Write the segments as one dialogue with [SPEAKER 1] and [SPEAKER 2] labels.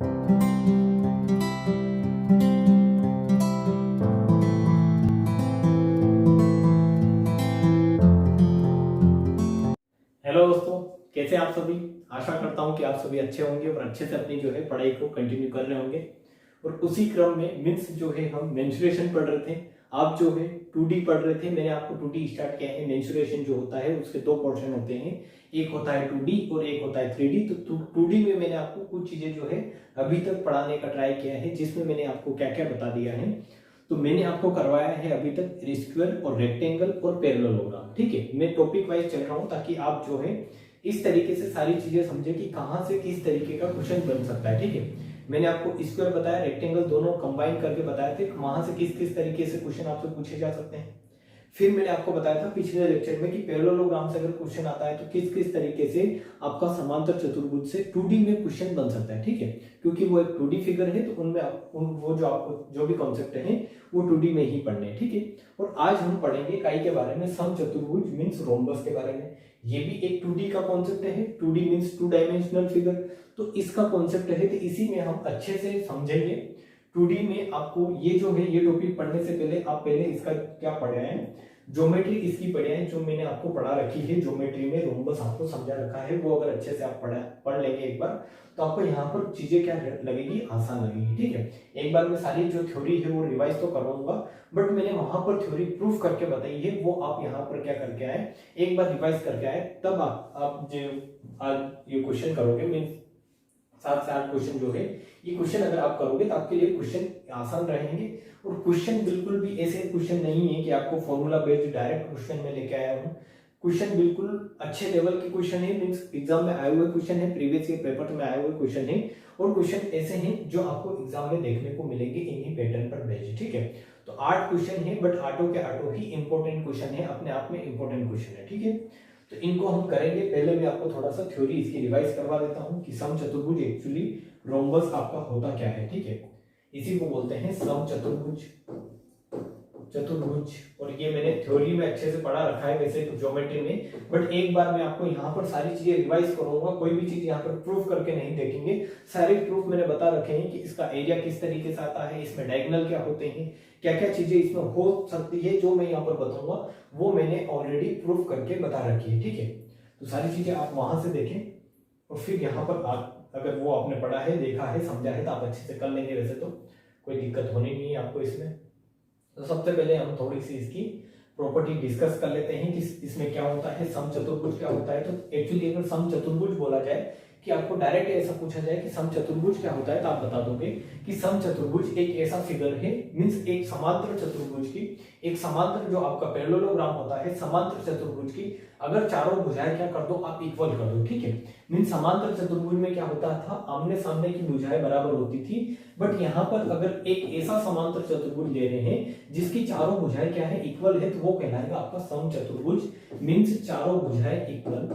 [SPEAKER 1] Hello दोस्तों, कैसे आप सभी। आशा करता हूं कि आप सभी अच्छे होंगे और अच्छे से अपनी जो है पढ़ाई को कंटिन्यू कर रहे होंगे। और उसी क्रम में मीन्स जो है हम मेंस्ट्रुएशन पढ़ रहे थे, आप जो है 2D पढ़ रहे थे। मैंने आपको 2D स्टार्ट किया है। मेंस्ट्रुएशन जो होता है उसके दो पोर्शन होते हैं, एक होता है 2D और एक होता है 3D। तो 2D में मैंने आपको कुछ चीजें जो है अभी तक पढ़ाने का ट्राई किया है, जिसमें मैंने आपको क्या क्या बता दिया है। तो मैंने आपको करवाया है अभी तक स्क्वायर और रेक्टेंगल और पैरेललोग्राम। ठीक है, मैं टॉपिक वाइज चल रहा हूं ताकि आप जो है इस तरीके से सारी चीजें समझे कि कहां से किस तरीके का क्वेश्चन बन सकता है। ठीक है, मैंने आपको स्क्वायर बताया, रेक्टेंगल दोनों कंबाइन करके बताए थे, वहां से किस किस तरीके से क्वेश्चन आपसे पूछे जा सकते हैं। फिर मैंने आपको बताया था पिछले लेक्चर में कि पैरेललोग्राम से अगर क्वेश्चन आता है तो किस किस तरीके से आपका समांतर चतुर्भुज से 2D में क्वेश्चन बन सकता है। ठीक है, क्योंकि वो एक 2D फिगर है, तो उनमें वो जो आपको जो भी कॉन्सेप्ट है वो 2D में ही पढ़ने हैं। ठीक है, और आज हम पढ़ेंगे काई के बारे में, समचतुर्भुज मीन्स रोम्बस के बारे में। ये भी एक 2D का कॉन्सेप्ट है, 2D मीन्स 2 डायमेंशनल फिगर। तो इसका कॉन्सेप्ट है, तो इसी में हम अच्छे से समझेंगे। 2D में आपको ये जो है, ये टॉपिक पढ़ने से पहले आप पहले इसका क्या पढ़े हैं, ज्योमेट्री इसकी पढ़े हैं, जो मैंने आपको पढ़ा रखी है। ज्योमेट्री में रोम्बस आपको समझा रखा है, वो अगर अच्छे से आप पढ़ लेंगे एक बार, तो आपको यहाँ पर चीजें क्या लगेगी, आसान लगेगी। ठीक है, एक बार मैं सारी जो थ्योरी है वो रिवाइज तो करवाऊंगा, बट मैंने वहां पर थ्योरी प्रूफ करके बताई है, वो आप यहाँ पर क्या करके आए, एक बार रिवाइज करके आए, तब आप जो आज ये क्वेश्चन करोगे, मीन्स 7 से 8 क्वेश्चन जो है, ये क्वेश्चन अगर आप करोगे तो आपके लिए क्वेश्चन आसान रहेंगे। और क्वेश्चन बिल्कुल भी ऐसे क्वेश्चन नहीं है कि आपको फॉर्मूला बेस्ड डायरेक्ट क्वेश्चन में लेके आया हूँ। क्वेश्चन बिल्कुल अच्छे लेवल के क्वेश्चन है, मीन्स एग्जाम में आए हुए क्वेश्चन है, प्रीवियस ईयर पेपर में आए हुए क्वेश्चन है, और क्वेश्चन ऐसे हैं जो आपको एग्जाम में देखने को मिलेंगे इन्हीं पैटर्न पर बेस्ड। ठीक है, तो 8 क्वेश्चन है, बट आठों के आठों ही इंपॉर्टेंट क्वेश्चन है, अपने आप में इंपॉर्टेंट क्वेश्चन है। ठीक है, तो इनको हम करेंगे। पहले मैं आपको थोड़ा सा थ्योरी इसकी रिवाइज करवा देता हूँ कि समचतुर्भुज एक्चुअली रोम्बस आपका होता क्या है। ठीक है, इसी को बोलते हैं समचतुर्भुज, चतुर्भुज। और ये मैंने थ्योरी में अच्छे से पढ़ा रखा है वैसे तो ज्योमेट्री में, बट एक बार मैं आपको यहाँ पर सारी चीजें रिवाइज करूंगा, कोई भी चीज यहाँ पर प्रूफ करके नहीं देखेंगे। सारे प्रूफ मैंने बता रखे हैं कि इसका एरिया किस तरीके से आता है, इसमें डायगोनल क्या होते हैं, क्या क्या चीजें इसमें हो सकती है, जो मैं यहाँ पर बताऊंगा वो मैंने ऑलरेडी प्रूफ करके बता रखी है। ठीक है, तो सारी चीजें आप वहां से देखें, और फिर यहाँ पर आप अगर वो आपने पढ़ा है, देखा है, समझा है, तो आप अच्छे से कर लेंगे। वैसे तो कोई दिक्कत होनी नहीं है आपको इसमें। तो सबसे पहले हम थोड़ी सी इसकी प्रॉपर्टी डिस्कस कर लेते हैं कि इसमें क्या होता है, समचतुर्भुज क्या होता है। तो एक्चुअली अगर समचतुर्भुज बोला जाए कि आपको डायरेक्ट ऐसा पूछा जाए कि समचतुर्भुज क्या होता है, तो आप बता दोगे कि समचतुर्भुज एक ऐसा फिगर है, मींस एक समांतर चतुर्भुज की, एक समांतर जो आपका पैरेललोग्राम होता है, समांतर चतुर्भुज की अगर चारों भुजाएं क्या कर दो, आप इक्वल कर दो। ठीक है, मींस समांतर चतुर्भुज में क्या होता था, आमने सामने की भुजाएं बराबर होती थी, बट यहाँ पर अगर एक ऐसा समांतर चतुर्भुज ले रहे हैं जिसकी चारों भुजाएं क्या है, इक्वल है, तो वो कहलाएगा आपका समचतुर्भुज। मींस चारों भुजाएं इक्वल,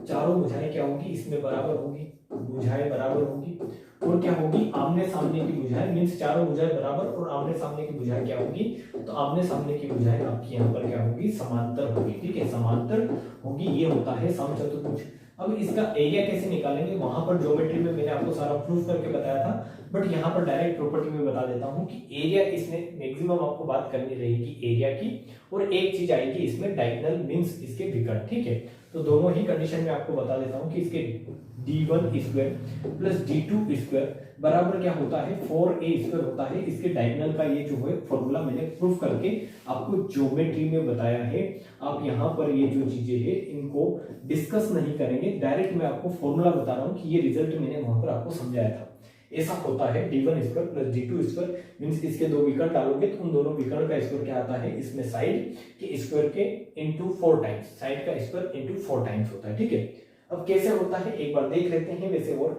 [SPEAKER 1] चारों भुजाएं क्या होगी, इसमें बराबर होगी, भुजाएं बराबर होगी, और क्या होगी, आमने सामने की भुजाएं, मींस चारों भुजाएं बराबर और आमने सामने की भुजाएं क्या होगी, तो आमने सामने की भुजाएं आपकी यहाँ पर क्या होगी, समांतर होगी। ठीक है, समांतर होगी, ये होता है समचतुर्भुज। अब इसका एरिया कैसे निकालेंगे, वहां पर ज्योमेट्री में मैंने आपको सारा प्रूफ करके बताया था, बट यहाँ पर डायरेक्ट प्रॉपर्टी में बता देता हूँ कि एरिया इसमें मैक्सिमम आपको बात करनी रहेगी एरिया की, और एक चीज आएगी इसमें डायगोनल, मींस इसके विकर्ण। ठीक है, तो दोनों ही कंडीशन में आपको बता देता हूँ कि इसके d1 square plus d2 square बराबर क्या होता है, 4a स्क्वायर होता है। इसके डायगोनल का ये जो है फॉर्मूला मैंने प्रूफ करके आपको ज्योमेट्री में बताया है। आप यहाँ पर ये जो चीजें हैं इनको डिस्कस नहीं करेंगे, डायरेक्ट मैं आपको फॉर्मूला बता रहा हूँ कि ये रिजल्ट मैंने वहां पर आपको समझाया था। ऐसा होता है d1 square plus d2 square, means इसके दो विकर्ण डालोगे तो उन दोनों विकर्ण का स्क्वायर क्या आता है, इसमें साइड के स्क्वायर के इनटू 4 टाइम्स, साइड का स्क्वायर इनटू 4 टाइम्स होता है। ठीक है, अब कैसे होता है एक बार देख लेते हैं वैसे, और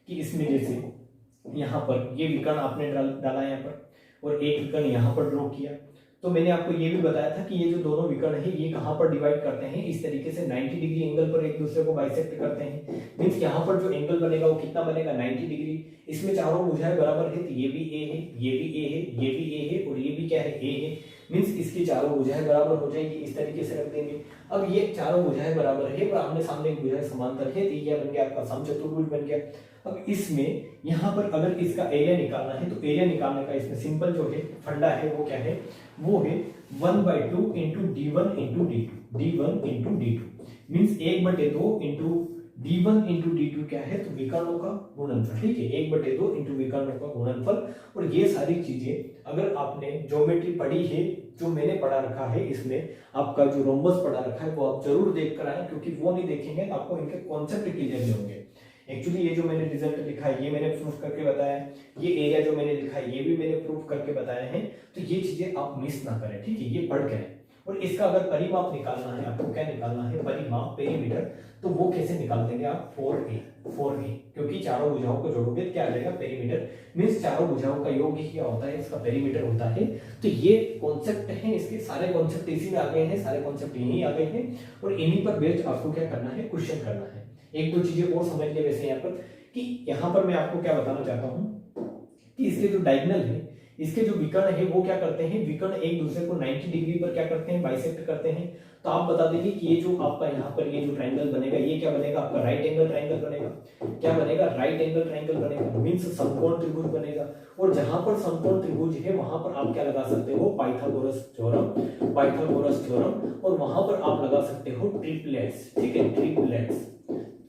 [SPEAKER 1] कि इसमें जैसे यहाँ पर ये विकर्ण आपने डाला यहाँ पर, और एक विकर्ण यहाँ पर ड्रॉ किया, तो मैंने आपको ये भी बताया था कि ये जो दोनों विकर्ण है ये कहाँ पर डिवाइड करते हैं, इस तरीके से 90 डिग्री एंगल पर एक दूसरे को बाइसेक्ट करते हैं। मींस यहाँ पर जो एंगल बनेगा वो कितना बनेगा, 90 डिग्री। इसमें चारों भुजाएं बराबर है, तो ये भी ए है, ये भी ए है, ये भी ए है और ये भी क्या है, ए है। मींस इसकी चारों भुजाएं बराबर हो जाएगी, इस तरीके से रख देंगे। अब ये चारों भुजाएं बराबर है और आमने सामने एक भुजाएं समांतर है, तो ये बन गया आपका समचतुर्भुज बन गया। अब इसमें यहाँ पर अगर इसका एरिया निकालना है, तो एरिया निकालने का इसमें सिंपल जो है फंडा है वो क्या है, वो है 1/2 into d1 into d2, d1 into d2 means 1/2 into d1 into d2 क्या है, तो विकर्णों का गुणनफल, ठीक है, 1/2 इंटू विकर्णों का गुणनफल। और ये सारी चीजें अगर आपने ज्योमेट्री पढ़ी है, जो मैंने पढ़ा रखा है, इसमें आपका जो रोम्बस पढ़ा रखा है वो आप जरूर देख कर आए, क्योंकि वो नहीं देखेंगे तो आपको इनके कॉन्सेप्ट क्लियर नहीं होंगे। एक्चुअली ये जो मैंने रिजल्ट लिखा है ये मैंने प्रूफ करके बताया है, ये एरिया जो मैंने लिखा है ये भी मैंने प्रूफ करके बताया है, तो ये चीजें आप मिस ना करें, ठीक है, ये पढ़ के। और इसका अगर परिमाप निकालना है आपको, क्या निकालना है, परिमाप, पेरीमीटर, तो वो कैसे निकाल देंगे आप, 4a, क्योंकि चारों भुजाओं को जोड़ोगे तो क्या आ जाएगा, पेरीमीटर, मींस चारों भुजाओं का योग ही क्या होता है, इसका पेरीमीटर होता है। तो ये कॉन्सेप्ट है, इसके सारे कॉन्सेप्ट इसी में आ गए हैं, सारे कॉन्सेप्ट यही आ गए हैं, और इन्हीं पर बेस्ड आपको क्या करना है, क्वेश्चन करना है। एक दो चीजें और समझ ले वैसे यहाँ पर, कि यहाँ पर मैं आपको क्या बताना चाहता हूँ कि इसके जो डायगोनल है, इसके जो विकर्ण है वो क्या करते हैं, विकर्ण एक दूसरे को 90 डिग्री पर क्या करते हैं, बाइसेक्ट करते हैं। तो आप बता देंगे कि ये जो आपका यहाँ पर ये जो ट्रायंगल बनेगा, ये क्या बनेगा, आपका राइट एंगल ट्रायंगल बनेगा। क्या बनेगा, राइट एंगल ट्रायंगल बनेगा, मींस समकोण त्रिभुज बनेगा। और जहां पर समकोण त्रिभुज है वहां पर आप क्या लगा सकते हो, पाइथागोरस थ्योरम, पाइथागोरस थ्योरम, और वहां पर आप लगा सकते हो ट्रिपलेट्स, ठीक है, ट्रिपलेट्स।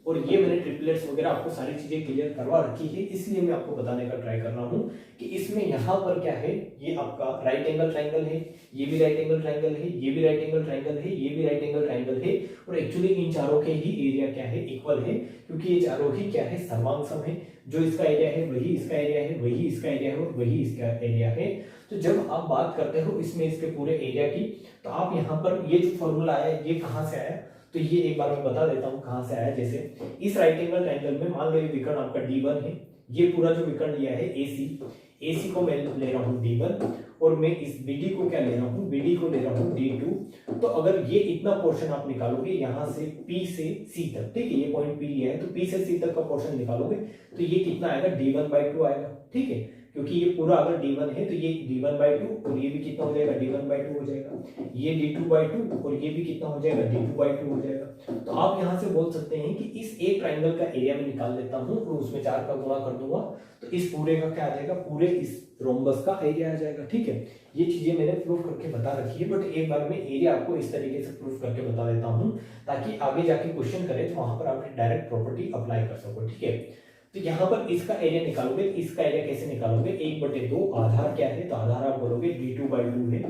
[SPEAKER 1] और ये मैंने ट्रिपलेट्स वगैरह आपको सारी चीजें क्लियर करवा रखी है, इसलिए मैं आपको बताने का ट्राई कर रहा हूँ कि इसमें यहाँ पर क्या है, ये आपका राइट एंगल ट्रायंगल है, ये भी राइट एंगल ट्रायंगल है, ये भी राइट एंगल ट्रायंगल है, ये भी राइट एंगल ट्रायंगल है। और एक्चुअली इन चारों के ही एरिया क्या है, इक्वल है, क्योंकि ये चारों ही क्या है, सर्वांग है। जो इसका एरिया है वही इसका एरिया है, वही इसका एरिया है और वही इसका एरिया है। तो जब आप बात करते हो इसमें इसके पूरे एरिया की, तो आप यहाँ पर ये जो फॉर्मूला आया ये कहाँ से आया, तो ये एक बार मैं बता देता हूँ कहाँ से आया। जैसे इस राइट एंगल ट्रायंगल में मान लो ये विकर्ण आपका D1 है, ये पूरा जो विकर्ण लिया है AC को मैं ले रहा हूँ D1, और मैं इस BD को क्या ले रहा हूँ, BD को ले रहा हूँ D2। तो अगर ये इतना पोर्शन आप निकालोगे यहाँ से P से C तक, ठीक है, ये पॉइंट P लिया है, तो P से C तक का पोर्शन निकालोगे तो ये कितना आएगा, D1/2 आएगा, ठीक है, क्योंकि ये पूरा अगर D1 है तो ये D1/2 और ये भी कितना हो जाएगा, D1/2 हो जाएगा, ये D2/2 और ये भी कितना हो जाएगा, D2/2 हो जाएगा। तो आप यहाँ से बोल सकते हैं कि इस एक ट्रायंगल का एरिया में निकाल देता हूँ और उसमें 4 का गुणा कर दूंगा, तो इस पूरे का क्या आ जाएगा, पूरे इस रोम्बस का एरिया आ जाएगा, ठीक है। ये चीजें मैंने प्रूफ करके बता रखी है, बट एक बार मैं एरिया आपको इस तरीके से प्रूफ करके बता देता हूँ ताकि आगे जाके क्वेश्चन करे तो वहां पर आप डायरेक्ट प्रॉपर्टी अप्लाई कर सको, ठीक है। तो यहाँ पर इसका एरिया निकालोगे, इसका एरिया कैसे निकालोगे, 1/2 आधार क्या है, तो आधार आप बोलोगे D2/2 है,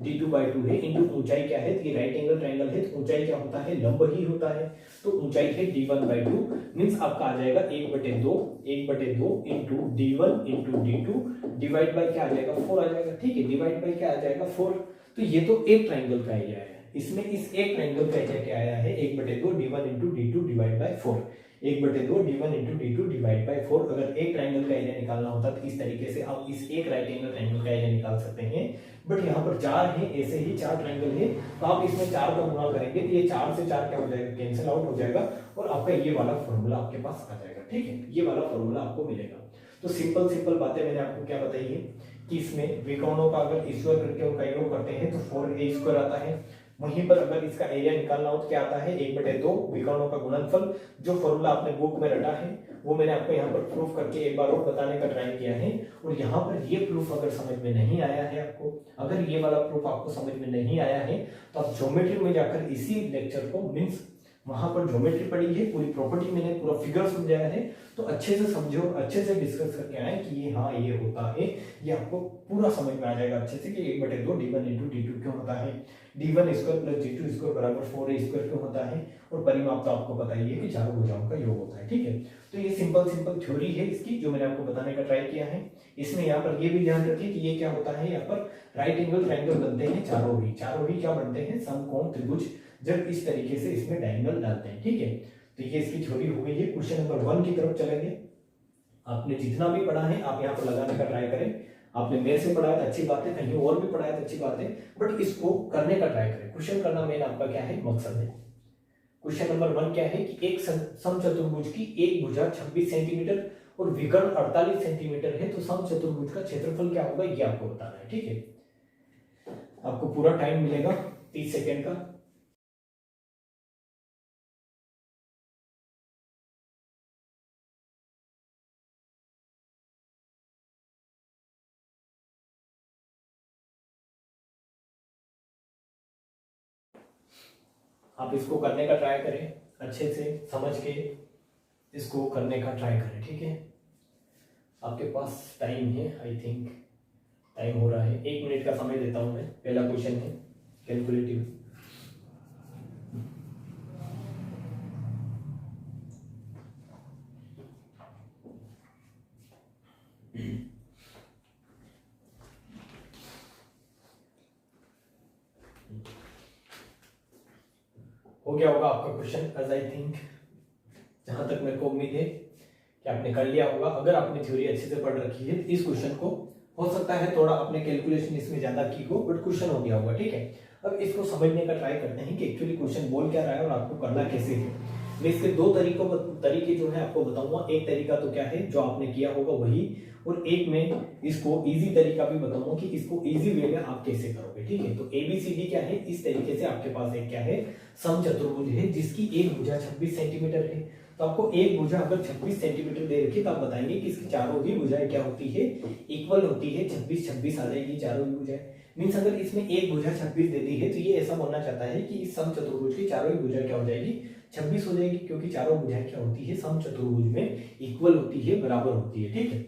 [SPEAKER 1] D2/2 है, इंटू ऊंचाई क्या है, तो ये राइट एंगल ट्रायंगल है, तो ऊंचाई क्या होता है, लंब ही होता है, तो ऊंचाई है D1/2, मींस आपका आ जाएगा 1/2 into D1 into D2 divide by क्या आ जाएगा, 4 आ जाएगा, ठीक है, डिवाइड बाय क्या आ जाएगा, 4। तो ये तो एक ट्रायंगल का एरिया है, इसमें इस एक ट्रायंगल का एरिया क्या आया है, 1/2 D1 into D2 divide by 4, 1/2 D1 into D2 divide by 4। अगर एक ट्रायंगल का एरिया निकालना होता तो इस तरीके से आप इस एक राइट एंगल ट्रायंगल का एरिया निकाल सकते हैं, बट यहाँ पर 4 है, ऐसे ही 4 ट्रायंगल है, तो आप इसमें 4 का गुणा करेंगे तो ये 4 से 4 क्या हो जाएगा, कैंसिल आउट हो जाएगा, और आपका ये वाला फॉर्मूला आपके पास आ जाएगा, ठीक है, ये वाला फॉर्मूला आपको मिलेगा। तो सिंपल बातें मैंने आपको क्या बताई है कि इसमें विकर्णों का अगर स्क्वायर करके उनका योग करते हैं तो 4a² आता है, वहीं पर अगर इसका एरिया निकालना हो तो क्या आता है, 1/2 विकर्णों का गुणनफल। जो फॉर्मूला आपने बुक में रटा है वो मैंने आपको यहाँ पर प्रूफ करके एक बार और बताने का ट्राई किया है। और यहाँ पर ये प्रूफ अगर समझ में नहीं आया है आपको, अगर ये वाला प्रूफ आपको समझ में नहीं आया है तो आप ज्योमेट्री में जाकर इसी लेक्चर को, मीन्स वहां पर ज्योमेट्री पढ़ी है, पूरी प्रॉपर्टी मैंने पूरा फिगर समझाया है, तो अच्छे से समझो, अच्छे से डिस्कस करके आए कि ये हाँ ये होता है, ये आपको पूरा समझ में आ जाएगा अच्छे से कि 1/2 D1 इंटू D2 क्यों होता है, D1² प्लस D2² बराबर 4a² क्यों होता है, और परिमाप तो आपको पता ही है कि चारों भुजाओं का योग होता है, ठीक है। तो ये सिंपल थ्योरी है इसकी जो मैंने आपको बताने का ट्राई किया है। इसमें यहाँ पर ये भी ध्यान रखिए कि ये क्या होता है, यहाँ पर राइट एंगल ट्रायंगल बनते हैं चारों ही क्या बनते हैं, समकोण त्रिभुज, जब इस तरीके से इसमें डायगोनल डालते हैं, ठीक है। तो ये इसकी थ्योरी हो गई है। क्वेश्चन नंबर 1 की तरफ चलेंगे। आपने जितना भी पढ़ा है आप यहाँ पर लगाने का ट्राई करें। आपने मेरे से पढ़ा है तो अच्छी बात है, कहीं और भी पढ़ा है तो अच्छी बात है, बट इसको करने का ट्राई करें। क्वेश्चन करना मेन आपका क्या है, मकसद है। क्वेश्चन नंबर 1 क्या है कि एक समचतुर्भुज की एक भुजा 26 सेंटीमीटर और विकर्ण 48 सेंटीमीटर है, तो समचतुर्भुज का क्षेत्रफल क्या होगा ये आपको बताना है। ठीक है, आपको पूरा टाइम मिलेगा 30 सेकेंड का। आप इसको करने का ट्राई करें, अच्छे से समझ के इसको करने का ट्राई करें। ठीक है, आपके पास टाइम है, आई थिंक टाइम हो रहा है, 1 मिनट का समय देता हूं मैं। पहला क्वेश्चन है कैलकुलेटिव। हो गया होगा आपका क्वेश्चन, एज आई थिंक, जहां तक मेरे को उम्मीद है कि आपने कर लिया होगा। अगर आपने थ्योरी अच्छे से पढ़ रखी है, इस क्वेश्चन को हो सकता है थोड़ा अपने कैलकुलेशन इसमें ज्यादा की हो, बट क्वेश्चन हो गया होगा। ठीक है, अब इसको समझने का ट्राई करते हैं कि एक्चुअली क्वेश्चन बोल क्या रहा है और आपको करना कैसे है। मैं इसके 2 तरीके जो है आपको बताऊंगा। एक तरीका तो क्या है जो आपने किया होगा वही, और एक में इसको इजी तरीका भी बताऊंगा कि इसको इजी वे में आप कैसे करोगे। ठीक है, तो ABCD क्या है, इस तरीके से आपके पास एक क्या है, समचतुर्भुज है जिसकी एक भुजा 26 सेंटीमीटर है। तो आपको एक भुजा अगर 26 सेंटीमीटर दे रखी, तो आप बताएंगे कि इसकी चारों ही भुजाएं क्या होती है, इक्वल होती है। 26 आ जाएगी चारों ही भुजाएं। मीन्स अगर इसमें एक भुजा 26 दे दी है, तो ये ऐसा बोलना चाहता है कि इस समचतुर्भुज की चारों ही भुजा क्या हो जाएगी, 26 हो जाएगी, क्योंकि चारों भुजाएं क्या होती है, समचतुर्भुज में इक्वल होती है, बराबर होती है। ठीक है,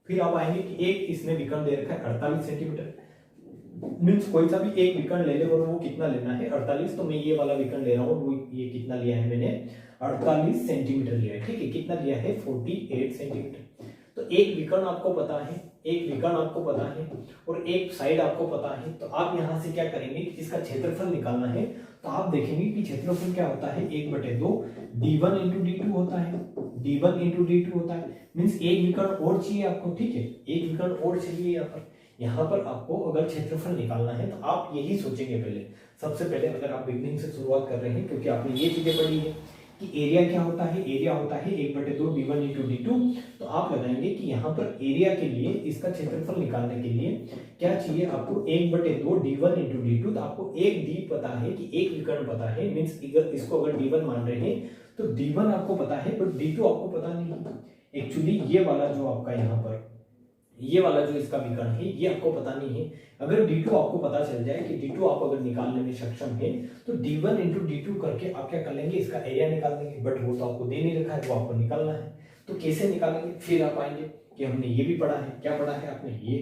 [SPEAKER 1] फिर आप आएंगे कि एक इसमें विकर्ण दे रखा है 48 सेंटीमीटर। मीन्स कोई सा भी एक विकर्ण ले ले और वो कितना लेना है, 48। तो मैं ये वाला विकर्ण ले रहा हूँ, वो ये कितना लिया है मैंने, 48 सेंटीमीटर लिया है। ठीक है, कितना लिया है, 48 सेंटीमीटर। तो एक विकर्ण आपको पता है, एक विकर्ण आपको पता है और एक साइड आपको पता है। तो आप यहां से क्या करेंगे, इसका क्षेत्रफल निकालना है। तो आप देखेंगे कि क्षेत्रफल क्या होता है, 1/2 d1 इंटू d2 होता है, d1 इंटू d2 होता है। मीन्स एक विकर्ण और चाहिए आपको। ठीक है, एक विकर्ण और चाहिए यहाँ पर आपको अगर क्षेत्रफल निकालना है, तो आप यही सोचेंगे पहले, सबसे पहले अगर आप बिगनिंग से शुरुआत कर रहे हैं, क्योंकि आपने ये चीजें पढ़ी है कि एरिया क्या होता है, एरिया होता है 1/2 d1 इंटू d2। तो आप लगाएंगे कि यहाँ पर एरिया के लिए, इसका क्षेत्रफल निकालने के लिए क्या चाहिए आपको, 1/2 d1 इंटू d2। तो आपको एक d पता है कि एक विकर्ण पता है, मीन्स इसको अगर d1 मान रहे हैं तो d1 आपको पता है, बट d2 आपको पता नहीं। एक्चुअली ये वाला जो आपका यहाँ पर, ये वाला जो इसका विकर्ण है, ये आपको पता नहीं है। अगर d2 आपको पता चल जाए कि d2 आप अगर निकालने में सक्षम है, तो d1 इंटू d2 करके आप क्या कर लेंगे, इसका एरिया निकाल देंगे। बट वो तो आपको दे नहीं रखा है, वो आपको निकालना है। तो कैसे निकालेंगे, फिर आप आएंगे कि हमने ये भी पढ़ा है, क्या पढ़ा है आपने, ये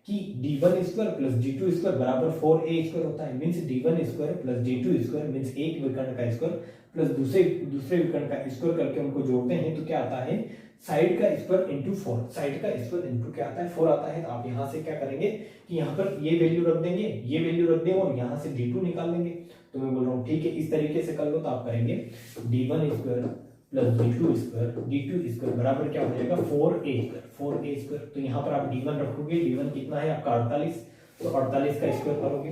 [SPEAKER 1] कि d1 square plus d2 square बराबर 4a स्क्वायर होता है। Means d1 square plus d2 square means एक विकर्ण का स्क्वायर प्लस दूसरे विकर्ण का स्क्वायर करके उनको जोड़ते हैं, तो क्या आता है, साइड का स्क्वायर इंटू 4, साइड का स्क्वायर इंटू क्या आता है, 4 आता है। तो आप यहाँ से क्या करेंगे कि यहाँ पर ये वैल्यू रख देंगे, ये वैल्यू रख देंगे और यहाँ से d2 निकाल लेंगे। तो मैं बोल रहा हूँ ठीक है, इस तरीके से कर लो। तो आप करेंगे d1 square plus d2 square बराबर क्या हो जाएगा, 4a स्क्वायर। तो यहाँ पर आप d1 रखोगे, d1 कितना है आपका 48, तो 48 का स्क्वायर करोगे,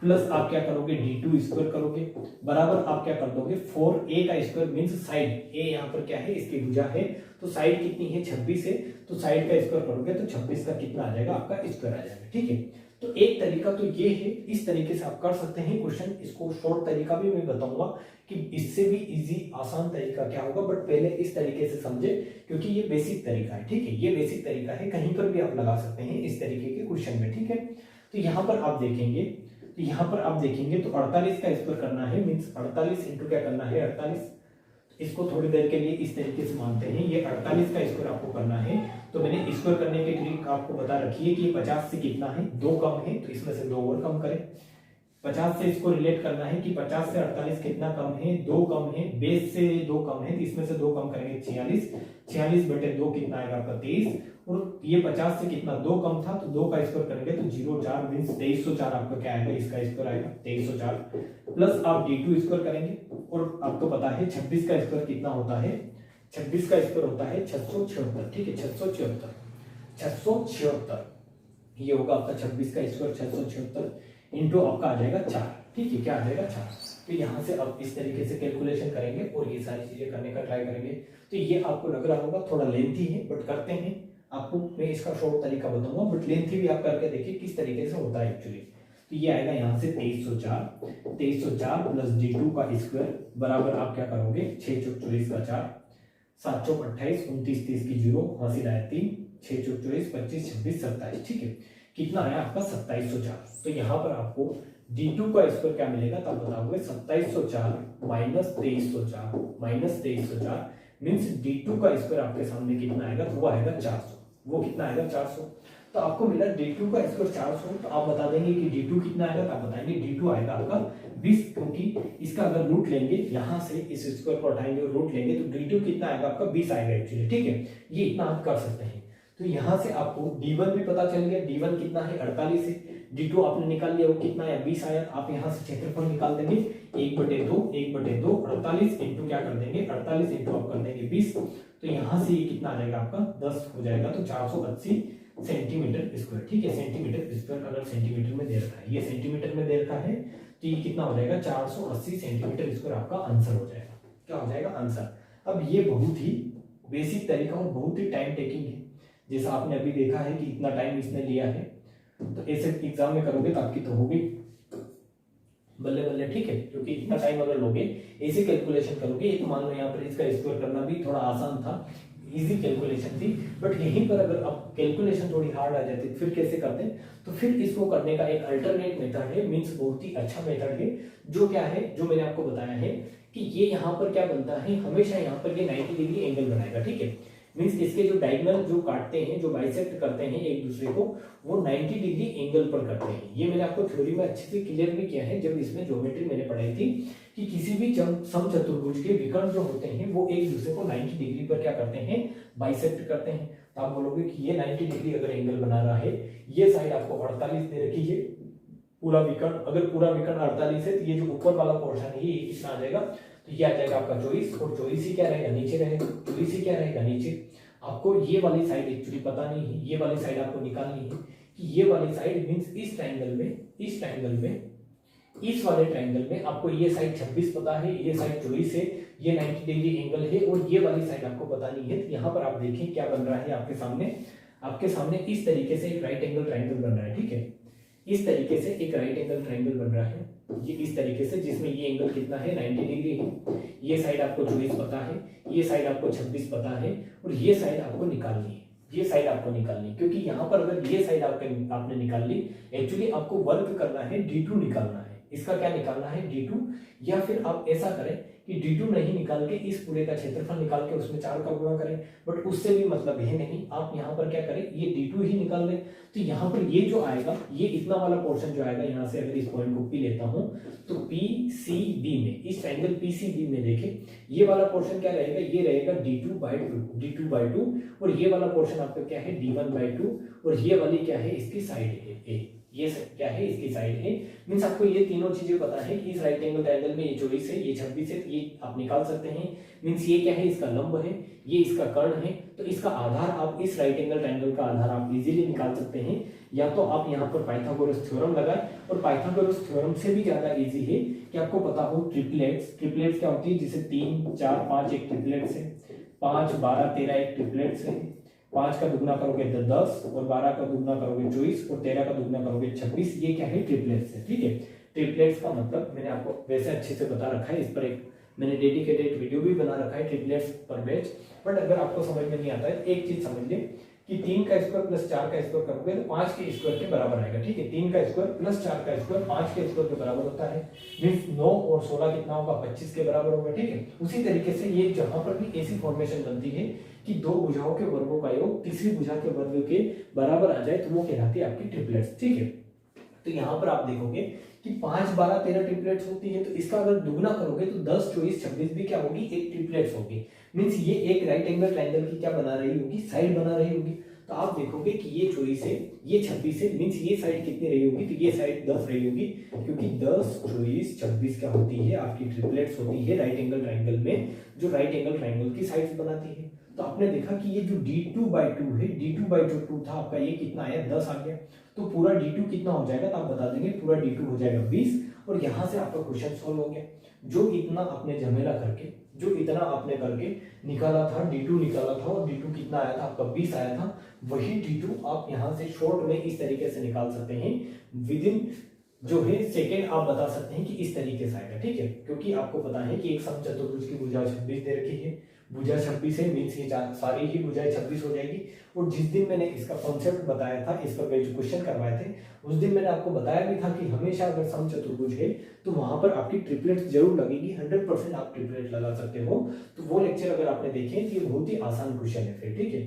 [SPEAKER 1] प्लस आप क्या करोगे d2 स्क्वायर करोगे, बराबर आप क्या कर दोगे 4a का स्क्वायर। मीन्स साइड a यहाँ पर क्या है, इसकी भुजा है, तो साइड कितनी है, 26 है, तो साइड का स्क्वायर करोगे तो 26 का कितना आ जाएगा, आपका स्क्वायर आ जाएगा। ठीक है, तो एक तरीका तो ये है, इस तरीके से आप कर सकते हैं क्वेश्चन। इसको शॉर्ट तरीका भी मैं बताऊंगा कि इससे भी इजी आसान तरीका क्या होगा, बट पहले इस तरीके से समझे, क्योंकि ये बेसिक तरीका है। ठीक है, ये बेसिक तरीका है, कहीं पर भी आप लगा सकते हैं इस तरीके के क्वेश्चन में। ठीक है, तो यहाँ पर आप देखेंगे, तो यहाँ पर आप देखेंगे तो 48 का स्क्वायर करना है, मीन्स 48 इंटू क्या करना है, 48। इसको थोड़ी देर के लिए इस तरीके से मानते हैं, ये 48 का स्क्वायर आपको करना है। तो मैंने स्क्वायर करने की ट्रिक आपको बता रखी है कि 50 से कितना है, 2 कम है, तो इसमें से 2 और कम करें। 50 से इसको रिलेट करना है कि 50 से 48 कितना कम है, 2 कम है, बेस से 2 कम है, तो इसमें से 2 कम करेंगे 46/2 कितना आएगा आपका 23। और ये 50 से कितना 2 कम था, तो 2 का स्क्वायर करेंगे तो 0,4 मीन्स 2304 आपका क्या आएगा, इसका स्क्वायर आएगा 2304। प्लस आप d2 स्क्वायर करेंगे, और आपको पता है 26 का स्क्वायर कितना होता है, 26 का स्क्वायर होता है 676। ठीक है, 676 ये होगा आपका 26 का स्क्वायर 676 इंटू आपका आ जाएगा 4। ठीक है, क्या आ जाएगा 4। तो यहाँ से अब इस तरीके से कैलकुलेशन करेंगे और ये सारी चीजें करने का ट्राई करेंगे। तो ये आपको लग रहा होगा थोड़ा लेंथी है, बट करते हैं, आपको मैं इसका शॉर्ट तरीका बताऊंगा, बट लेंथी भी आप करके देखिए किस तरीके से होता है एक्चुअली। तो ये आएगा यहाँ से 2304 प्लस d2 का स्क्वायर बराबर आप क्या करोगे 6 चौक 24 का 4, 7 चौक 28, 29 30 की 0, हासिल आया 3, 6 चौक 24, 25 26 27, ठीक है, कितना आया आपका 2704। तो यहाँ पर आपको d2 का स्क्वायर क्या मिलेगा तब बताओगे 2704 माइनस 2304 मीन्स d2 का स्क्वायर आपके सामने कितना आएगा, तो वो आएगा 400, वो कितना आएगा 400। तो आपको मिला d2 का स्क्वायर 400, तो आप बता देंगे कि d2 कितना आएगा, तो आप बताएंगे d2 आएगा आपका 20, क्योंकि इसका अगर रूट लेंगे यहाँ से इस स्क्वायर को हटाएंगे और रूट लेंगे तो d2 कितना आएगा आपका 20 आएगा एक्चुअली, ठीक है, ये इतना आप कर सकते हैं। तो यहाँ से आपको d1 भी पता चल गया, d1 कितना है 48 है, d2 आपने निकाल लिया वो कितना है 20 आया, आप यहाँ से क्षेत्रफल निकाल देंगे 1/2 48 इंटू क्या कर देंगे 48 इंटू आप कर देंगे 20, तो यहाँ से ये कितना आ जाएगा आपका 10 हो जाएगा, तो 480 सेंटीमीटर स्क्वायर, ठीक है, सेंटीमीटर स्क्वायर अगर सेंटीमीटर में दे रखा है, ये सेंटीमीटर में दे रखा है, तो ये कितना हो जाएगा 480 सेंटीमीटर स्क्वायर आपका आंसर हो जाएगा। क्या हो जाएगा आंसर। अब ये बहुत ही बेसिक तरीका और बहुत ही टाइम टेकिंग है, जैसा आपने अभी देखा है कि इतना टाइम इसने लिया है, तो ऐसे एग्जाम में करोगे तो आपकी तो होगी बल्ले बल्ले, ठीक है, क्योंकि इतना टाइम अगर लोगे ऐसे कैलकुलेशन करोगे, एक मान लो यहाँ पर इसका स्क्वायर करना भी थोड़ा आसान था, इजी कैलकुलेशन थी, बट यहीं पर अगर अब कैलकुलेशन थोड़ी हार्ड आ जाती फिर कैसे करते हैं, तो फिर इसको करने का एक अल्टरनेट मेथड है, मींस बहुत ही अच्छा मेथड है, जो क्या है जो मैंने आपको बताया है कि ये यहाँ पर क्या बनता है, हमेशा यहाँ पर ये 90 डिग्री एंगल बनाएगा, ठीक है, मींस इसके जो डायगोनल जो काटते हैं, जो बाइसेक्ट करते हैं एक दूसरे को, वो 90 डिग्री एंगल पर करते हैं। ये मैंने आपको थ्योरी में अच्छे से क्लियर भी किया है, जब इसमें ज्योमेट्री मैंने पढ़ाई थी कि किसी भी समचतुर्भुज के विकर्ण जो होते हैं वो एक दूसरे को 90 डिग्री पर क्या करते हैं, बाइसेक्ट करते हैं। तो आप बोलोगे कि ये 90 डिग्री अगर एंगल बना रहा है, ये साइड आपको 48 दे रखी है, पूरा विकर्ण, अगर पूरा विकर्ण 48 है तो ये जो ऊपर वाला पोर्शन है ये कितना आ जाएगा, तो ये आ जाएगा आपका 24, और 24 ही क्या रहेगा नीचे रहेगा, 24 ही क्या रहेगा नीचे। आपको ये वाली साइड एक्चुअली पता नहीं है, ये वाली साइड आपको निकालनी है कि ये वाली साइड मींस इस ट्रायंगल में इस वाले ट्रायंगल में आपको ये साइड 26 पता है, ये साइड 24 है, ये 90 डिग्री एंगल है, और ये वाली साइड आपको पता नहीं है। तो यहाँ पर आप देखें क्या बन रहा है आपके सामने इस तरीके से एक राइट एंगल ट्रायंगल बन रहा है, ठीक है, इस तरीके से एक राइट एंगल ट्रायंगल बन रहा है, ये इस तरीके से, जिसमें ये एंगल कितना है 90 डिग्री है, ये साइड आपको 24 पता है, ये साइड आपको 26 पता है, और ये साइड आपको निकालनी है, ये साइड आपको निकालनी है, क्योंकि यहाँ पर अगर ये साइड आपने निकाल ली, एक्चुअली आपको वर्क करना है d2 निकालना है, इसका क्या निकालना है d2, या फिर आप ऐसा करें कि d2 नहीं निकाल के इस पूरे का क्षेत्रफल निकाल के उसमें 4 का गुणा करें, बट उससे भी मतलब है नहीं, आप यहाँ पर क्या करें ये d2 ही निकाल लें। तो यहाँ पर ये जो आएगा, ये इतना वाला पोर्शन जो आएगा, यहाँ से अगर इस पॉइंट को P लेता हूँ तो PCB में, इस ट्रायंगल PCB में देखें ये वाला पोर्शन क्या रहेगा, ये रहेगा d2/2, और ये वाला पोर्शन आपका क्या है d1/2, और ये वाली क्या है इसकी साइड है A, ये क्या है इसकी साइड है। मींस आपको ये तीनों चीजें पता है कि इस राइट एंगल ट्रायंगल में ये 24 है, ये 26 है, ये आप निकाल सकते हैं। मींस ये क्या है इसका लंब है, ये इसका कर्ण है, तो इसका आधार आप इस राइट एंगल ट्रायंगल का आधार आप इजीली निकाल सकते हैं। या तो आप यहाँ पर पाइथागोरस थ्योरम लगाएं, और पाइथागोरस थ्योरम से भी ज्यादा इजी है कि आपको पता हो ट्रिपलेट्स क्या होती है, जिसे 3 4 5 एक ट्रिपलेट्स है, 5 12 13 एक ट्रिपलेट्स है, 5 का दुगना करोगे तो 10, और 12 का दुगना करोगे 24, और 13 का दुगना करोगे 26, ये क्या है ट्रिपलेट्स है, ठीक है। ट्रिपलेट्स का मतलब मैंने आपको वैसे अच्छे से बता रखा है, इस पर एक मैंने डेडिकेटेड वीडियो भी बना रखा है ट्रिपलेट्स पर बैच। बट अगर आपको समझ में नहीं आता है, एक चीज समझ ले कि 3 का स्क्वायर प्लस 4 का स्क्वायर करोगे तो 5 के स्क्वायर के बराबर आएगा, ठीक है। 3 का स्क्वायर प्लस 4 का स्क्वायर 5 के स्क्वायर के बराबर होता है, मींस 9 और 16 कितना होगा 25 के बराबर होगा, ठीक है। उसी तरीके से ये जहां पर भी ऐसी फॉर्मेशन बनती है कि दो भुजाओं के वर्गों का योग तीसरी भुजा के वर्ग के बराबर आ जाए, तो वो कहलाती है आपकी ट्रिपलेट्स, ठीक है। तो यहाँ पर आप देखोगे कि 5 12 13 ट्रिपलेट्स होती है, तो इसका अगर दुगना करोगे तो 10 24 26 भी क्या होगी, एक ट्रिपलेट्स होगी। मींस ये एक राइट एंगल ट्रायंगल की क्या बना रही होगी, साइड बना रही होगी। तो आप देखोगे कि ये 24 है, ये 26 है, मींस ये साइड कितनी रही होगी, तो ये साइड 10 रही होगी, क्योंकि 10 24 26 क्या होती है आपकी ट्रिपलेट्स होती है राइट एंगल ट्रायंगल में, जो राइट एंगल ट्रायंगल की साइड्स बनाती है। तो आपने देखा कि ये जो d2/2 है, d2/2 था आपका, ये कितना आया 10 आ गया। तो पूरा d2 कितना हो जाएगा, तो आप बता देंगे पूरा d2 हो जाएगा 20। और यहाँ से आपका क्वेश्चन सॉल्व हो गया। जो इतना आपने झमेला करके, जो इतना आपने करके निकाला था, d2 निकाला था, और d2 कितना आया था आपका 20 आया था, वही d2 आप यहाँ से शॉर्ट में इस तरीके से निकाल सकते हैं। विद इन जो है सेकेंड आप बता सकते हैं कि इस तरीके से आएगा, ठीक है। क्योंकि आपको पता है कि एक समचतुर्भुज की भुजा 26 दे रखी है, भुजा 26 है, मीन्स ये सारी ही भुजाएं 26 हो जाएगी। और जिस दिन मैंने इसका कॉन्सेप्ट बताया था, इस पर जो क्वेश्चन करवाए थे, उस दिन मैंने आपको बताया भी था कि हमेशा अगर समचतुर्भुज है तो वहां पर आपकी ट्रिपलेट जरूर लगेगी, 100% आप ट्रिपलेट लगा सकते हो। तो वो लेक्चर अगर आपने देखे तो ये बहुत ही आसान क्वेश्चन है फिर, ठीक है।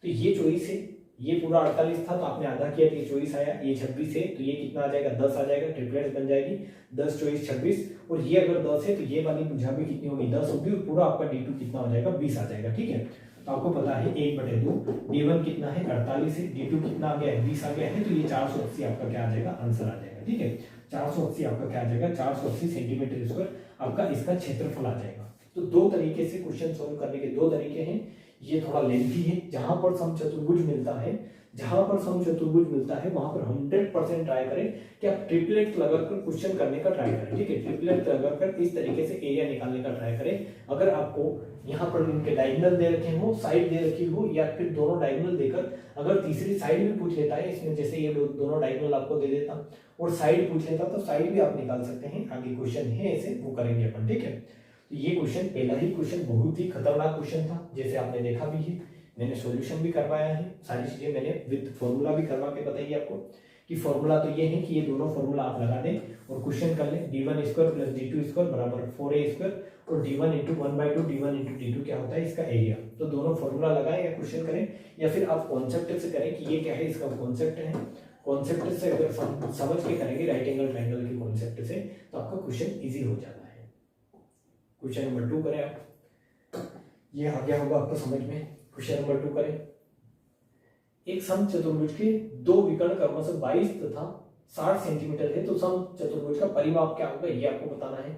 [SPEAKER 1] तो ये चॉइस है, ये पूरा 48 था तो आपने आधा किया तो ये 24 आया, ये 26 है तो ये कितना आ जाएगा 10 आ जाएगा, ट्रिपलेट बन जाएगी 10 24 26। और ये अगर 10 है तो ये वाली भुजा भी कितनी होगी 10 होगी, और पूरा आपका d2 कितना हो जाएगा 20 आ जाएगा, ठीक है। तो आपको पता है 1/2, d1 कितना है 48 है, d2 कितना आ गया है 20 आ गया है, तो ये 480 आपका क्या आ जाएगा आंसर आ जाएगा, ठीक है। 480 आपका क्या आ जाएगा 480 सेंटीमीटर स्क्वायर आपका इसका क्षेत्रफल आ जाएगा। तो दो तरीके से क्वेश्चन सोल्व करने के दो तरीके हैं। ये थोड़ा लेंथी है, जहां पर समचतुर्भुज मिलता है, जहां पर समचतुर्भुज मिलता है वहां पर 100% ट्राई करें कि आप ट्रिपलेट लगाकर क्वेश्चन करने का ट्राई करें, ठीक है। ट्रिपलेट लगाकर इस तरीके से एरिया निकालने का ट्राई करें। अगर आपको यहाँ पर इनके डायगोनल दे रखे हो, साइड दे रखी हो, या फिर दोनों डायगोनल देकर अगर तीसरी साइड भी पूछ लेता है इसमें, जैसे ये दोनों डायगोनल आपको दे देता और साइड पूछ लेता, तो साइड भी आप निकाल सकते हैं। आगे क्वेश्चन है ऐसे, वो करेंगे अपन, ठीक है। तो ये क्वेश्चन, पहला ही क्वेश्चन बहुत ही खतरनाक क्वेश्चन था, जैसे आपने देखा भी है, मैंने सॉल्यूशन भी करवाया है, सारी चीजें मैंने विद फॉर्मूला भी करवा के बताई आपको कि फॉर्मूला तो ये है कि ये दोनों फॉर्मूला आप लगा दें और क्वेश्चन कर लें। d1 square plus d2 square बराबर 4a स्क्वायर, और d1 into 1/2 d1 into d2 क्या होता है इसका एरिया। तो दोनों फॉर्मूला लगाएं या क्वेश्चन करें, या फिर आप कॉन्सेप्ट से करें कि ये क्या है, इसका कॉन्सेप्ट है। कॉन्सेप्ट से अगर समझ के करेंगे राइट एंगल ट्रायंगल के कॉन्सेप्ट से, तो आपका क्वेश्चन इजी हो जाता है। क्वेश्चन नंबर 2 करें आप, ये आ गया होगा आपको समझ में। क्वेश्चन नंबर 2 करें। एक समचतुर्भुज के दो विकर्ण क्रमशः 22 तथा 60 सेंटीमीटर है, तो समचतुर्भुज का परिमाप क्या होगा ये आपको बताना है।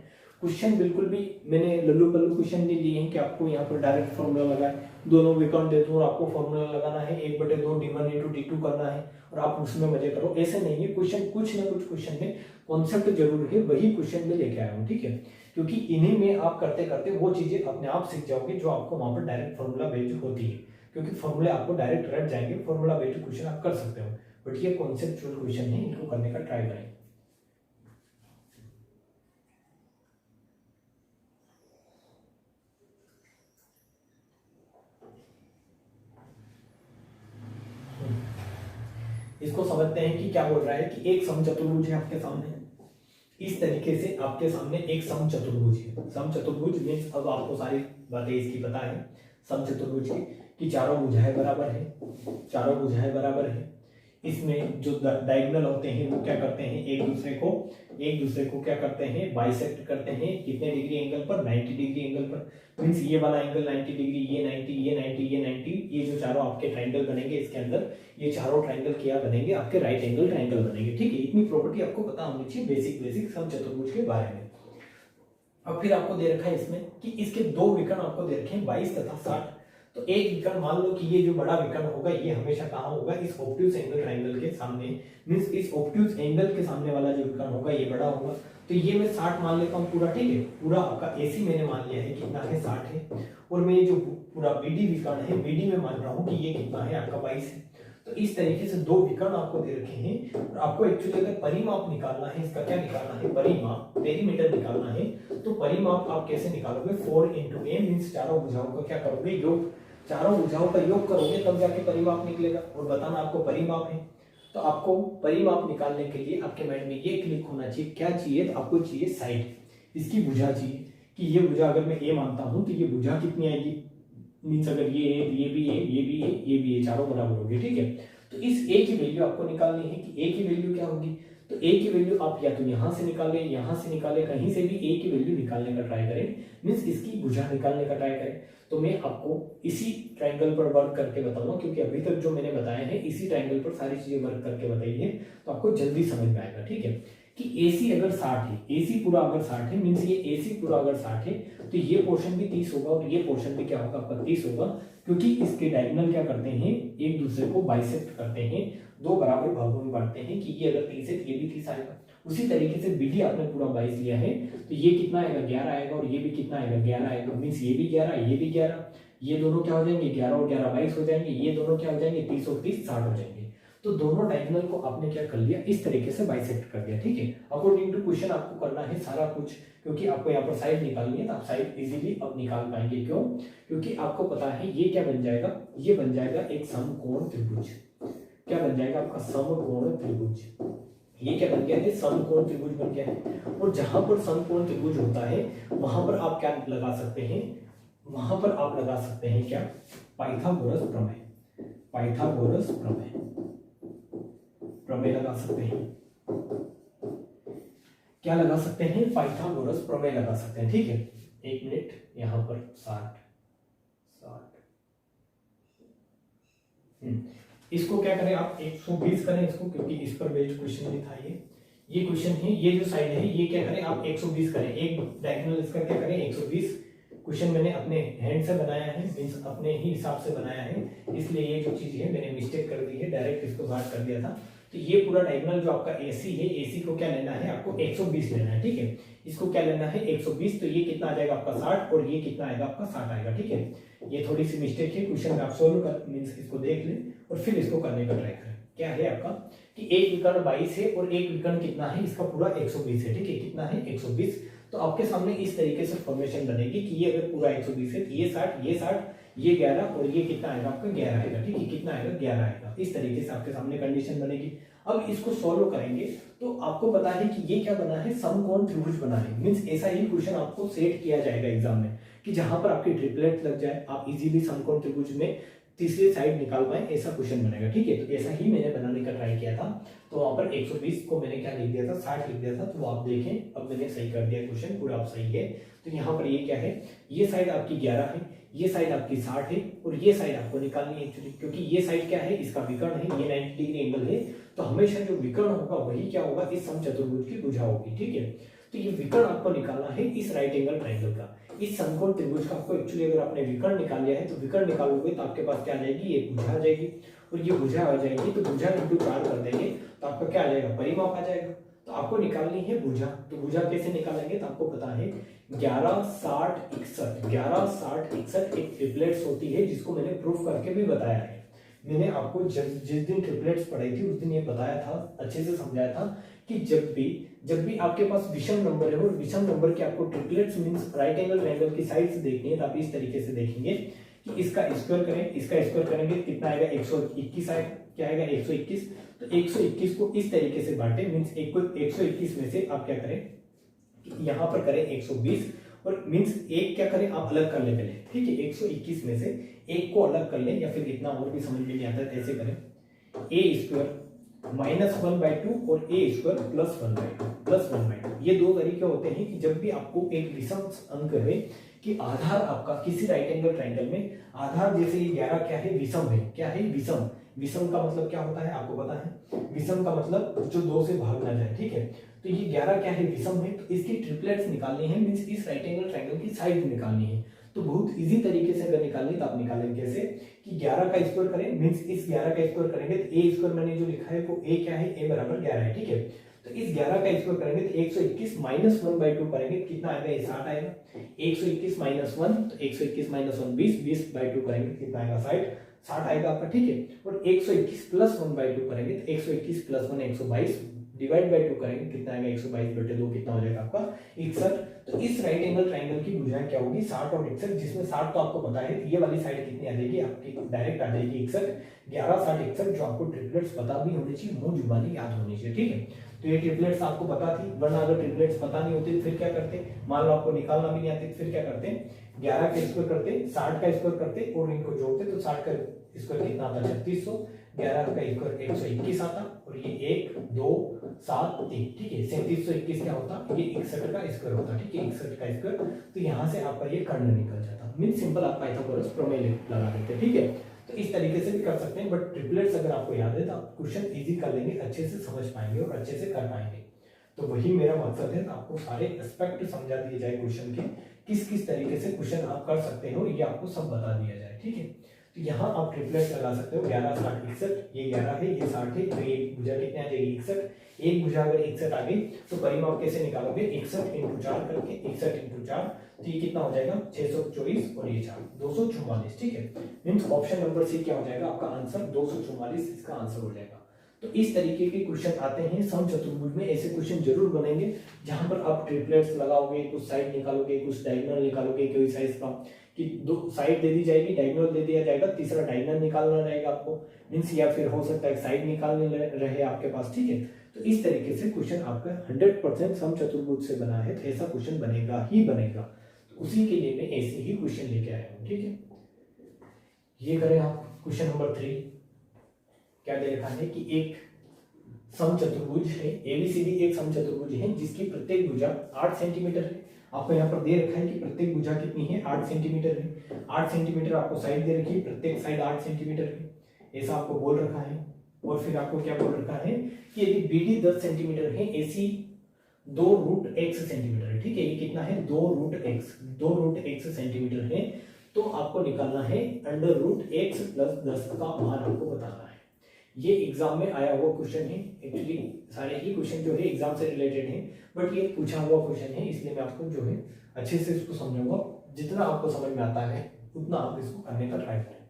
[SPEAKER 1] क्वेश्चन बिल्कुल भी मैंने लल्लू पल्लू क्वेश्चन नहीं लिए हैं कि आपको यहाँ पर डायरेक्ट फॉर्मूला लगाए, दोनों विकर्ण दे दूं और आपको फॉर्मूला लगाना है 1/2 d1 इंटू d2 करना है और आप उसमें मजे करो, ऐसे नहीं है। क्वेश्चन कुछ ना कुछ क्वेश्चन में कॉन्सेप्ट जरूर है, वही क्वेश्चन में लेके आया हूँ, ठीक है। क्योंकि इन्हीं में आप करते करते वो चीजें अपने आप सीख जाओगे जो आपको वहां पर डायरेक्ट फॉर्मूला बेस्ड होती है, क्योंकि फॉर्मूले आपको डायरेक्ट रट जाएंगे, फॉर्मूला बेस्ड क्वेश्चन आप कर सकते हो, बट ये कॉन्सेप्चुअल क्वेश्चन है, इनको करने का ट्राई करें। इसको समझते हैं कि क्या बोल रहा है कि एक समचतुर्भुज है आपके सामने, इस तरीके से आपके सामने एक समचतुर्भुज है। समचतुर्भुज मींस अब आपको सारी बातें इसकी पता है समचतुर्भुज की, कि चारों भुजाएं बराबर है, चारों भुजाएं बराबर है। इसमें जो डायगोनल होते हैं वो क्या करते हैं, एक दूसरे को क्या करते हैं, बाइसेक्ट करते हैं। कितने डिग्री एंगल पर, 90 डिग्री एंगल पर। मींस ये वाला एंगल 90 डिग्री, ये 90, ये 90, ये 90, ये जो चारों आपके ट्रायंगल बनेंगे इसके अंदर, ये चारों ट्रायंगल क्या बनेंगे, आपके राइट एंगल ट्रायंगल बनेंगे, ठीक है। इतनी प्रॉपर्टी आपको पता होनी चाहिए बेसिक समचतुर्भुज के बारे में। अब फिर आपको दे रखा है इसमें कि इसके दो विकर्ण आपको दे रखे हैं 22 तथा 60। तो एक विकर्ण मान लो कि ये जो बड़ा विकर्ण होगा ये हमेशा कहाँ होगा, इस ऑब्ट्यूज एंगल ट्रायंगल के सामने, मींस इस ऑब्ट्यूज एंगल के सामने वाला जो विकर्ण होगा ये बड़ा होगा। तो ये मैं 60 मान लेता हूँ पूरा, ठीक है। पूरा आपका एसी मैंने मान लिया है कितना है 60 है, और मैं ये जो पूरा बीडी विकर्ण है, बीडी में मान रहा हूँ कि ये कितना है आपका 22 है। तो इस तरीके से दो विकर्ण आपको दे रखे हैं, और आपको एक्चुअली अगर परिमाप निकालना है, इसका क्या निकालना है, परिमाप, पेरीमीटर निकालना है। तो परिमाप आप कैसे निकालोगे, 4 × a मींस चारों भुजाओं का क्या करोगे, योग, चारों भुजाओं का योग करोगे तब जाके परिमाप निकलेगा, और बताना आपको परिमाप है। तो आपको परिमाप निकालने के लिए आपके माइंड में ये क्लिक होना चाहिए, क्या चाहिए, तो आपको चाहिए साइड, इसकी भुजा चाहिए कि ये भुजा अगर मैं a मानता हूं तो ये भुजा कितनी आएगी, मीन्स अगर ये है तो ये भी है, ये भी है, ये भी है, चारों बराबर होगी, ठीक है। तो इस a की वैल्यू आपको निकालनी है कि a की वैल्यू क्या होगी। तो a की वैल्यू आप या तो यहां से निकालें, यहां से निकालें, कहीं से भी a की वैल्यू निकालने का ट्राई करें, मीन्स इसकी भुजा निकालने का ट्राई करें। तो मैं आपको इसी ट्रायंगल पर वर्क करके बताऊंगा, क्योंकि अभी तक जो मैंने बताया है इसी ट्रायंगल पर सारी चीजें वर्क करके बताई है, तो आपको जल्दी समझ में आएगा, ठीक है। कि AC अगर 60 है, AC पूरा अगर 60 है मीन्स ये AC पूरा अगर 60 है तो ये पोर्शन भी 30 होगा और ये पोर्शन भी क्या होगा आपका 30 होगा, क्योंकि इसके डायगोनल क्या करते हैं, एक दूसरे को बाइसेक्ट करते हैं, दो बराबर भागों में बांटते हैं कि ये अगर 30 है तो ये भी 30 आएगा। उसी तरीके से BD आपने पूरा 22 लिया है तो ये कितना आएगा 11 आएगा और ये भी कितना आएगा 11 आएगा, मीन्स ये भी 11 ये भी 11, ये दोनों क्या हो जाएंगे 11 और 11 22 हो जाएंगे, ये दोनों क्या हो जाएंगे 30 और 30 60 हो जाएंगे। तो दोनों डायगोनल को आपने क्या कर लिया, इस तरीके से बाइसेक्ट कर दिया। ठीक है, अकॉर्डिंग टू क्वेश्चन आपको करना है सारा कुछ, क्योंकि आपको यहाँ पर साइड निकालनी है तो आप साइड इजीली अब निकाल पाएंगे। क्यों? क्योंकि आपको पता है ये क्या बन जाएगा, ये बन जाएगा एक समकोण त्रिभुज। क्या बन जाएगा आपका समकोण त्रिभुज। ये क्या बन गया है, समकोण त्रिभुज बन गया है। और जहां पर समकोण त्रिभुज होता है वहां पर आप क्या लगा सकते हैं, वहां पर आप लगा सकते हैं क्या, पाइथागोरस प्रमेय। पाइथागोरस प्रमेय प्रमेय लगा सकते हैं। क्या लगा सकते हैं, पाइथागोरस प्रमेय लगा सकते हैं। ठीक है, एक मिनट, यहां पर 60 इसको क्या करें आप 120 करें इसको, क्योंकि इस पर बेस्ड क्वेश्चन नहीं था ये क्वेश्चन है, ये जो साइड है ये क्या करें आप 120 करें, एक डायगोनल इसका क्या करें 120। क्वेश्चन मैंने अपने हैंड से बनाया है, मींस अपने ही हिसाब से बनाया है, इसलिए ये जो चीज है मैंने मिस्टेक कर दी है, डायरेक्ट इसको बात कर दिया था। तो ये पूरा डायगोनल जो आपका AC है, AC को क्या लेना है आपको 120 लेना है। ठीक है, इसको क्या लेना है 120, तो ये कितना आ जाएगा आपका 60 और ये कितना आएगा आपका 60 आएगा। ठीक है, ये थोड़ी सी मिस्टेक है, क्वेश्चन आप सोल्व कर मींस इसको देख लें और फिर इसको करने का ट्राई करें। क्या है आपका कि एक विकर्ण 22 है और एक विकर्ण कितना है इसका पूरा 120 है। ठीक है, कितना है 120। तो आपके सामने इस तरीके से फॉर्मेशन बनेगी कि ये अगर पूरा 120 है तो ये 60 ये 60 ये 11 और ये कितना आएगा आपका 11 आएगा। ठीक है, कितना आएगा 11 आएगा। इस तरीके से आपके सामने कंडीशन बनेगी। अब इसको सॉल्व करेंगे तो आपको पता है कि ये क्या बना है, समकोण त्रिभुज बना है। मींस ऐसा ही क्वेश्चन आपको सेट किया जाएगा एग्जाम में कि जहां पर आपकी ट्रिपलेट लग जाए, आप इजीली समकोण त्रिभुज में तीसरी साइड निकाल पाए, ऐसा क्वेश्चन बनेगा। ठीक है, तो ऐसा ही मैंने बनाने का ट्राई किया था। तो वहां पर 120 को मैंने क्या लिख दिया था 60 लिख दिया था। तो आप देखें अब मैंने सही कर दिया क्वेश्चन पूरा, आप सही है। तो यहाँ पर ये क्या है, ये साइड आपकी 11 है, ये साइड आपकी 60 है और ये साइड आपको निकालनी है एक्चुअली, क्योंकि ये साइड क्या है इसका विकर्ण है, ये 90 डिग्री एंगल है। तो हमेशा जो विकर्ण होगा वही क्या होगा इस समचतुर्भुज की भुजा होगी। ठीक है, तो ये विकर्ण आपको निकालना है इस राइट एंगल ट्रायंगल का, इस समकोण त्रिभुज का। आपको एक्चुअली अगर आपने विकर्ण निकाल लिया है तो विकर्ण निकालोगे तो आपके पास क्या आ जाएगी, ये भुजा आ जाएगी और ये भुजा आ जाएगी। तो भुजा इंटू 4 कर देंगे तो आपका क्या आ जाएगा, परिमाप आ जाएगा। तो आपको निकालनी है भुजा, तो भुजा कैसे निकालेंगे, तो आपको पता है 11 60 61 11 60 61 एक ट्रिपलेट्स होती है, जिसको मैंने प्रूफ करके भी बताया है। मैंने आपको जिस दिन ट्रिपलेट्स पढ़ाई थी उस दिन ये बताया था, अच्छे से समझाया था कि जब भी आपके पास विषम नंबर है और विषम नंबर के आपको triplets means right angle triangle की साइड से देखनी है, तो आप इस तरीके से देखेंगे कि इसका स्क्वायर करें, इसका स्क्वायर करेंगे कितना आएगा 121 आएगा। क्या आएगा 121। तो 121 को इस तरीके से बांटे, मींस 121 में से आप क्या करें यहाँ पर करें 120 और मींस एक क्या करें आप अलग कर ले पहले। ठीक है, 121 में से एक को अलग कर लें, या फिर इतना और भी समझ में नहीं आता है ऐसे करें, a स्क्वायर -1/2 और a स्क्वायर +1/2 ये दो तरीके होते हैं कि जब भी आपको एक विषम अंक है कि आधार आपका किसी राइट एंगल ट्रायंगल में आधार, जैसे ये 11 क्या है विषम है, क्या है विषम। विषम का मतलब क्या होता है आपको पता है, विषम का मतलब जो 2 से भाग ना जाए। ठीक है, तो ये 11 क्या है विषम है, तो इसकी ट्रिपलेट्स निकालनी है, मींस इस राइट एंगल ट्रायंगल की साइड निकालनी है। तो बहुत इजी तरीके से अगर निकालनी तो आप निकालेंगे कैसे कि 11 का स्क्वायर करें, मींस इस 11 का स्क्वायर करेंगे तो a स्क्वायर मैंने जो लिखा है वो a क्या है, a बराबर 11 है। ठीक है, तो इस 11 का स्क्वायर करेंगे तो 121 -1/2 करेंगे कितना आएगा, ये 60 आएगा। 121 -1 तो 121 -1 20/2 करेंगे कितना आएगा 60 आएगा आपका। ठीक है, और 121 +1/2 करेंगे तो 121 + 1 122 डिवाइड बाय 2 करेंगे कितना आएगा 122/2 कितना हो जाएगा आपका 61। तो इस राइट एंगल ट्रायंगल की भुजाएं क्या होगी 60 और 61, जिसमें 60 तो आपको पता है, ये वाली साइड कितनी आ जाएगी आपकी डायरेक्ट आ जाएगी 61। 11 60 61 जो आपको ट्रिपलेट्स पता भी होनी चाहिए, मुंह जुबानी याद होनी चाहिए। ठीक है, तो ये ट्रिपलेट्स आपको पता थी, वरना अगर ट्रिपलेट्स पता नहीं होती फिर क्या करते, मान लो आपको निकालना भी नहीं आती फिर क्या करते, 11 का स्क्वायर करते 60 का स्क्वायर करते और इनको जोड़ते तो 60 का स्क्वायर कितना आता 3600, 11 का स्क्वायर 121 आता और ये 1 2 7 3। ठीक है, 3721 क्या होता, ये 61 का स्क्वायर होता। ठीक है, 61 का स्क्वायर, तो यहाँ से आपका ये कर्ण निकल जाता। मीन सिंपल आप पाइथागोरस प्रमेय लगा देते। ठीक है, तो इस तरीके से भी कर सकते हैं, बट ट्रिपलेट्स अगर आपको याद है तो आप क्वेश्चन इजी कर लेंगे, अच्छे से समझ पाएंगे और अच्छे से कर पाएंगे। तो वही मेरा मकसद है, आपको सारे एस्पेक्ट समझा दिए जाए क्वेश्चन के, किस किस तरीके से क्वेश्चन आप कर सकते हो ये आपको सब बता दिया जाए, ठीक है। तो यहाँ आप ट्रिपलेट लगा सकते हो, 11 60 61, ये 11 है, ये 60 है, तो ये भुजा कितने आ जाएगी 61, एक भुजा अगर 61 आ गई तो परिमाप कैसे निकालोगे, 61 × 4 करके, 61 × 4, तो ये कितना हो जाएगा 624 और ये 4 244, ठीक है। मीन्स ऑप्शन नंबर सी क्या हो जाएगा आपका आंसर 244 इसका आंसर हो जाएगा। तो इस तरीके के क्वेश्चन आते हैं समचतुर्भुज में, ऐसे क्वेश्चन जरूर बनेंगे जहां पर आप ट्रिपलेट्स लगाओगे, कुछ साइड निकालोगे, कुछ डायगोनल निकालोगे, कोई साइज का कि 2 साइड दे दी जाएगी, डायगोनल दे दिया जाएगा, तीसरा डायगोनल निकालना रहेगा आपको, मींस या फिर हो सकता है साइड निकालने रहे आपके पास, ठीक है। तो इस तरीके से क्वेश्चन आपका 100% समचतुर्भुज से बना है, तो ऐसा क्वेश्चन बनेगा ही बनेगा। तो उसी के लिए मैं ऐसे ही क्वेश्चन लेके आया हूँ, ठीक है। ये करें आप क्वेश्चन नंबर 3, क्या दे रखा है कि एक समचतुर्भुज है, एबीसीडी एक समचतुर्भुज है जिसकी प्रत्येक भुजा 8 सेंटीमीटर है। आपको यहाँ पर दे रखा है कि प्रत्येक भुजा कितनी है 8 सेंटीमीटर है, 8 सेंटीमीटर आपको साइड दे रखी है, प्रत्येक साइड 8 सेंटीमीटर है, ऐसा आपको बोल रखा है। और फिर आपको क्या बोल रखा है कि यदि बीडी 10 सेंटीमीटर है, एसी 2√x सेंटीमीटर है, ठीक है। ये कितना है 2√x सेंटीमीटर है, तो आपको निकालना है √x + 10 का मान आपको बताना है। ये एग्जाम में आया हुआ क्वेश्चन है, एक्चुअली सारे ही क्वेश्चन जो है एग्जाम से रिलेटेड हैं, बट ये पूछा हुआ क्वेश्चन है, इसलिए मैं आपको जो है अच्छे से इसको समझाऊंगा, जितना आपको समझ में आता है उतना आप इसको करने का ट्राई करें।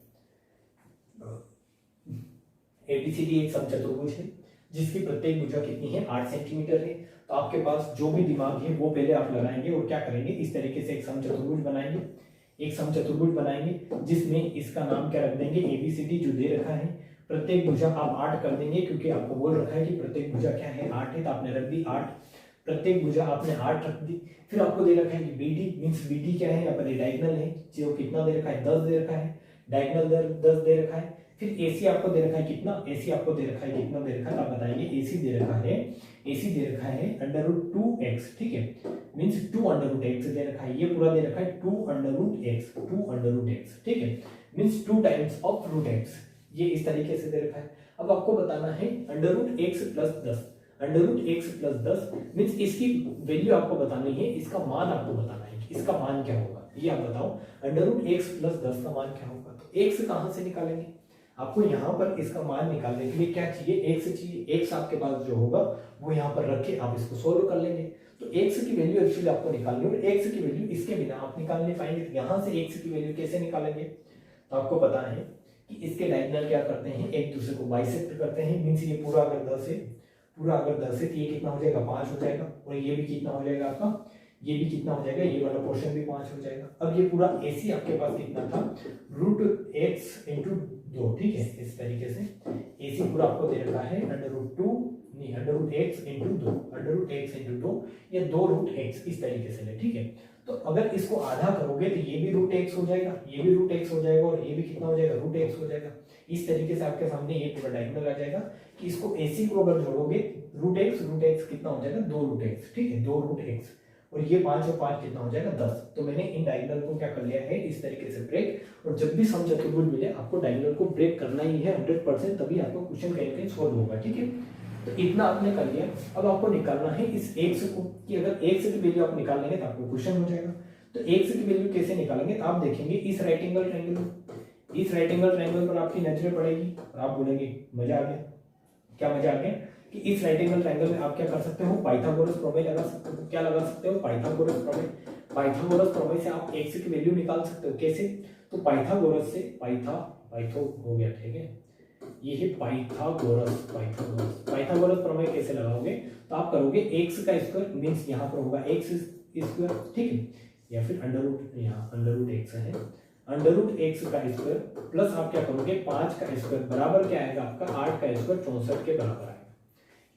[SPEAKER 1] एबीसीडी एक समचतुर्भुज है जिसकी प्रत्येक भुजा कितनी है 8 सेंटीमीटर है। तो आपके पास जो भी दिमाग है वो पहले आप लगाएंगे और क्या करेंगे, इस तरीके से एक समचतुर्भुज बनाएंगे, एक समचतुर्भुज बनाएंगे जिसमें इसका नाम क्या रख देंगे एबीसीडी जो दे रखा है। प्रत्येक भुजा आप 8 कर देंगे क्योंकि आपको बोल रखा है कि प्रत्येक भुजा क्या है 8 है, तो आपने रख दी 8, प्रत्येक भुजा आपने 8 रख दी। फिर आपको दे रखा है कि बीडी मींस बीडी क्या है, यहाँ पर डायगोनल है जो कितना दे रखा है 10 दे रखा है, डायगोनल 10 दे रखा है। फिर एसी आपको दे रखा है कितना, एसी आपको दे रखा है कितना दे रखा है आप बताएंगे, एसी दे रखा है, एसी दे रखा है √2x, ठीक है, मींस 2√x दे रखा है, ये पूरा दे रखा है 2√x, ठीक है, मींस 2 टाइम्स ऑफ √x, ये इस तरीके से दे रखा है। अब आपको बताना है √x + 10, √x + 10 मींस इसकी वैल्यू आपको बतानी है, इसका मान आपको बताना है कि इसका मान क्या होगा, ये आप बताओ √x + 10 का मान क्या होगा। तो x कहां से निकालेंगे, आपको यहाँ पर इसका मान निकालने के लिए क्या चाहिए, x चाहिए, x आपके पास जो होगा वो यहाँ पर रख के आप इसको सोल्व कर लेंगे। तो x की वैल्यू एक्चुअली आपको निकालनी है, और x की वैल्यू इसके बिना आप निकाल नहीं पाएंगे। यहाँ से x की वैल्यू कैसे निकालेंगे, तो आपको पता है कि इसके डायगोनल क्या करते हैं, एक दूसरे को बाइसेक्ट करते हैं, मींस ये पूरा अगर 10 है, पूरा अगर 10 है तो ये कितना हो जाएगा 5 हो जाएगा, और ये भी कितना हो जाएगा आपका, ये भी कितना हो जाएगा, ये वाला पोर्शन भी 5 हो जाएगा। अब ये पूरा एसी आपके पास कितना था √x × 2, ठीक है, इस तरीके से एसी पूरा आपको दे रखा है √2 नहीं √x × 2, √x × 2 या 2√x इस तरीके से ले, ठीक है। तो अगर इसको आधा करोगे तो ये भी √x हो जाएगा, ये भी √x हो जाएगा, और ये भी कितना हो जाएगा √x हो जाएगा। इस तरीके से आपके सामने ये पूरा डायगोनल आ जाएगा कि इसको एसी को अगर जोड़ोगे √x कितना हो जाएगा 2√x, ठीक है, 2√x, और ये 5 और 5 कितना हो जाएगा 10। तो मैंने इन डायगोनल को क्या कर लिया है इस तरीके से ब्रेक, और जब भी समचतुर्भुज मिले आपको डायगोनल को ब्रेक करना ही है 100%, तभी आपको क्वेश्चन कहीं कहीं सोल्व होगा, ठीक है। तो इतना आपने कर लिया। अब आपको निकालना है इस x को, कि अगर x की वैल्यू आप निकाल लेंगे तो आपको क्वेश्चन हो जाएगा। तो x की वैल्यू कैसे निकालेंगे, तो आप देखेंगे इस राइट एंगल ट्रायंगल पर आपकी नजरें पड़ेगी और आप बोलेंगे मजा आ गया। क्या मजा आ गया कि इस राइट एंगल ट्रायंगल में आप क्या कर सकते हो, पाइथागोरस प्रमेय लगा सकते हो। क्या लगा सकते हो, पाइथागोरस प्रमेय। पाइथागोरस प्रमेय से आप x की वैल्यू निकाल सकते हो। कैसे, तो पाइथागोरस से पाइथो हो गया, ठीक है, ये है पाइथागोरस प्रमेय कैसे लगाओगे, तो आप करोगे x का स्क्वायर मींस यहाँ पर होगा x स्क्वायर, ठीक है, या फिर यहाँ √x है, √x का स्क्वायर प्लस आप क्या करोगे 5 का स्क्वायर बराबर क्या आएगा आपका 8 का स्क्वायर 64 के बराबर आएगा।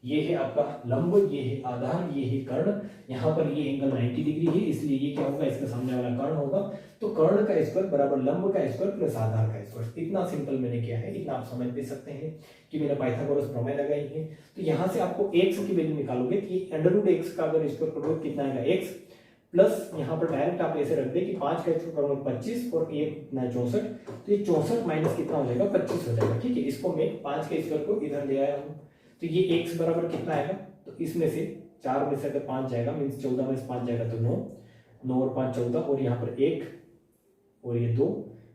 [SPEAKER 1] ये है आपका लंब, ये है आधार, ये है कर्ण। यहाँ पर ये एंगल 90 डिग्री है, इसलिए ये क्या होगा, इसका सामने वाला कर्ण होगा। तो कर्ण का स्क्वायर बराबर लंब का स्क्वायर प्लस आधार का स्क्वायर। इतना सिंपल मैंने किया है, इतना आप समझ भी सकते हैं कि मैंने पाइथागोरस प्रमेय लगाई है। तो यहाँ से आपको x की वैल्यू निकालोगे तो ये √x का अगर स्क्वायर करोगे कितना आएगा x, प्लस यहाँ पर डायरेक्ट आप ऐसे रख दे कि 5 का स्क्वायर करोगे 25 और ये कितना 64, तो ये 64 माइनस कितना हो जाएगा 25 हो जाएगा, ठीक है। इसको मैं 5 के स्क्वायर को इधर ले आया हूँ, तो ये x बराबर कितना आएगा, तो इसमें से 4 में से अगर 5 जाएगा मीन्स 14 में से 5 जाएगा तो 9, 9 और 5 14, और यहाँ पर 1 और ये 2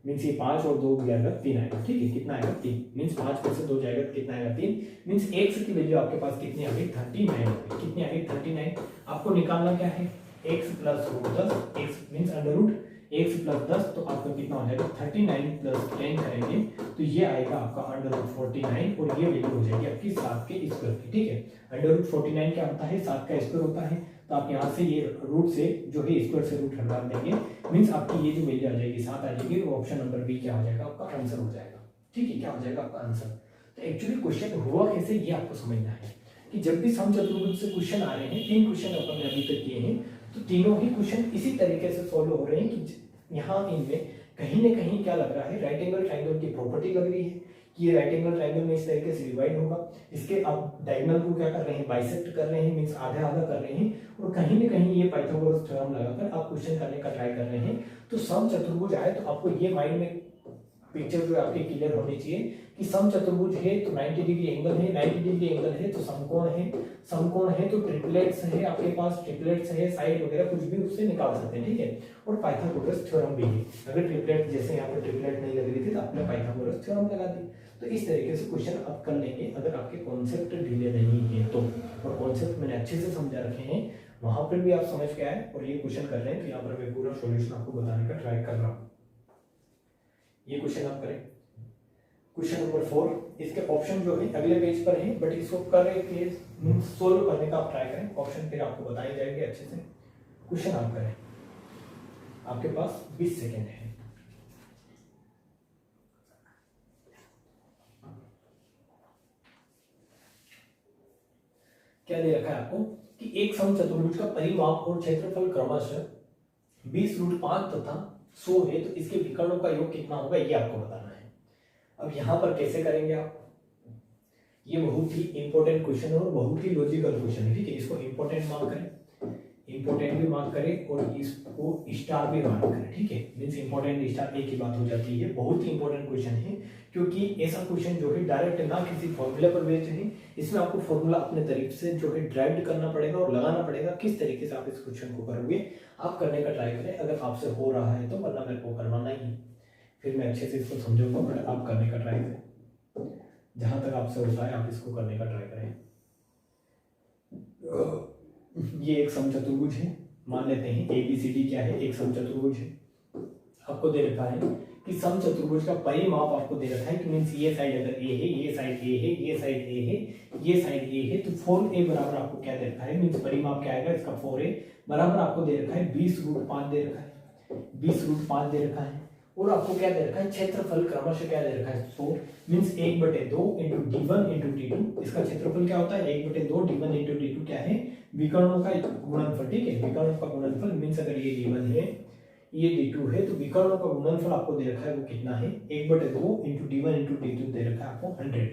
[SPEAKER 1] मीन्स ये 5 और 2 जाएगा 3 आएगा। ठीक है, कितना आएगा 3, मीन्स 5 में से 2 जाएगा तो कितना आएगा 3, मीन्स x की वैल्यू आपके पास कितनी आ गई 39 आ गई। कितनी आ गई 39। आपको निकालना क्या है x plus root 10, x means under root x plus 10, तो आपका कितना हो जाएगा 39 प्लस 10 करेंगे तो ये आएगा आपका अंडर रूट 49, और ये वैल्यू हो जाएगी आपकी 7 के स्क्वायर की। ठीक है, अंडर रूट 49 क्या होता है 7 का स्क्वायर होता है, तो आप यहाँ से ये रूट से जो है स्क्वायर से रूट हटा देंगे, मीन्स आपकी ये जो वैल्यू आ जाएगी 7 आ जाएगी, और ऑप्शन नंबर बी क्या हो जाएगा आपका आंसर हो जाएगा। ठीक है, क्या हो जाएगा आपका आंसर। तो एक्चुअली क्वेश्चन हुआ कैसे ये आपको समझना है कि जब भी सम चतुर्भुज से क्वेश्चन आ रहे हैं, 3 क्वेश्चन अपन ने अभी तक किए हैं, तो तीनों ही क्वेश्चन इसी तरीके से सॉल्व हो रहे हैं कि यहाँ इनमें कहीं ना कहीं क्या लग रहा है राइट एंगल ट्राइंगल की प्रॉपर्टी लग रही है कि ये राइट एंगल ट्राइंगल में इस तरीके से डिवाइड होगा, इसके आप डायगोनल को क्या कर रहे हैं बाइसेक्ट कर रहे हैं, मींस आधा आधा कर रहे हैं, और कहीं ना कहीं ये पाइथागोरस थ्योरम लगाकर आप क्वेश्चन करने का ट्राई कर रहे हैं। तो सम चतुर्भुज आए तो आपको ये माइंड में पिक्चर जो आपके क्लियर होनी चाहिए कि सम चतुर्भुज है तो 90 डिग्री एंगल है, 90 डिग्री एंगल है तो समकोण है, समकोण है तो ट्रिपलेट्स है, आपके पास ट्रिपलेट्स है, साइड वगैरह कुछ भी उससे निकाल सकते हैं। ठीक है, और पाइथागोरस थ्योरम भी है, अगर ट्रिपलेट जैसे यहाँ पर ट्रिपलेट नहीं लग रही थी तो आपने पाइथागोरस थ्योरम लगा दी। तो इस तरीके से क्वेश्चन आप कर लेंगे अगर आपके कॉन्सेप्ट ढीले नहीं है तो, और कॉन्सेप्ट मैंने अच्छे से समझा रखे हैं, वहां पर भी आप समझ के आए और ये क्वेश्चन कर रहे हैं, तो यहाँ पर मैं पूरा सॉल्यूशन आपको बताने का ट्राई कर रहा हूँ। ये क्वेश्चन आप करें, क्वेश्चन नंबर 4, इसके ऑप्शन जो है अगले पेज पर है, बट इसको करके सोल्व करने का आप ट्राई करें, ऑप्शन फिर आपको बताए जाएंगे अच्छे से। क्वेश्चन आप करें, आपके पास 20 सेकेंड है। क्या दे रखा है आपको कि एक सम चतुर्भुज का परिमाप और क्षेत्रफल क्रमशः 20√5 तथा 100 है, तो इसके विकर्णों का योग कितना होगा ये आपको बताना है। अब यहां पर कैसे करेंगे आप, ये बहुत ही इंपॉर्टेंट क्वेश्चन है और बहुत ही लॉजिकल क्वेश्चन है। ठीक है, इसको इंपॉर्टेंट मार्क करें, इंपॉर्टेंट भी मार्क करें और इसको स्टार भी मार्क करें। ठीक है, मींस इंपॉर्टेंट स्टार एक ही बात हो जाती है। बहुत ही इंपॉर्टेंट क्वेश्चन है क्योंकि ऐसा क्वेश्चन जो है डायरेक्ट ना किसी फॉर्मूले पर बेस्ड है, इसमें आपको फॉर्मूला अपने तरीके से जो है ड्राइव करना पड़ेगा और लगाना पड़ेगा किस तरीके से आप इस क्वेश्चन को करोगे। आप करने का ट्राई करें, अगर आपसे हो रहा है तो, वरना मेरे को करवाना ही है, फिर मैं अच्छे से इसको समझाऊंगा, बट आप करने का ट्राई करें, जहां तक आपसे होता है आप इसको करने का ट्राई करें। ये एक समचतुर्भुज है, मान लेते हैं ABCD क्या है, एक समचतुर्भुज है। आपको दे रखा है कि समचतुर्भुज का परिमाप आपको दे रखा है कि मींस ये साइड अगर A है, ये साइड A है, ये साइड A है, ये साइड A है, तो 4A बराबर आपको क्या दे रखा है, मींस परिमाप क्या आएगा इसका 4A बराबर आपको दे रखा है 20√5 दे रखा है, 20√5 दे रखा है, और आपको क्या दे रखा है क्षेत्रफल क्रमशः क्या दे रखा है 100 means 1/2 into D1 into D2। इसका क्षेत्रफल क्या होता है 1/2 D1 इंटू D2 क्या है विकर्णों का गुणनफल। ठीक है, विकर्णों का गुणनफल मींस अगर ये D1 है ये D2 है तो विकर्णों का गुणनफल आपको दे रखा है वो कितना है 1/2 इंटू D1 इंटू D2 दे रखा है आपको 100।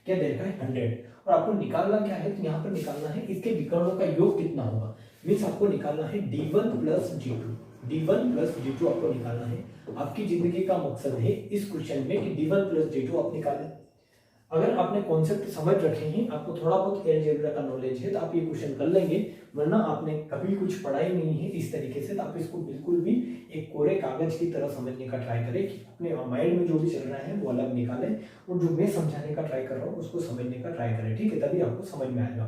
[SPEAKER 1] क्या दे रखा है 100, और आपको निकालना क्या है, तो यहाँ पर निकालना है इसके विकर्णों का योग कितना होगा, मींस आपको निकालना है D1 plus D2, D1 plus D2 आपको निकालना है। आपकी जिंदगी का मकसद है इस क्वेश्चन में कि D1 प्लस D2 आप निकालें। अगर आपने कॉन्सेप्ट समझ रखे हैं, आपको थोड़ा बहुत अलजेब्रा का नॉलेज है तो आप ये क्वेश्चन कर लेंगे, वरना आपने कभी कुछ पढ़ा ही नहीं है इस तरीके से, तो आप इसको बिल्कुल भी एक कोरे कागज की तरह समझने का ट्राई करें कि अपने माइंड में जो भी चल रहा है वो अलग निकालें और जो मैं समझाने का ट्राई कर रहा हूँ उसको समझने का ट्राई करें। ठीक है, तभी आपको समझ में आएगा।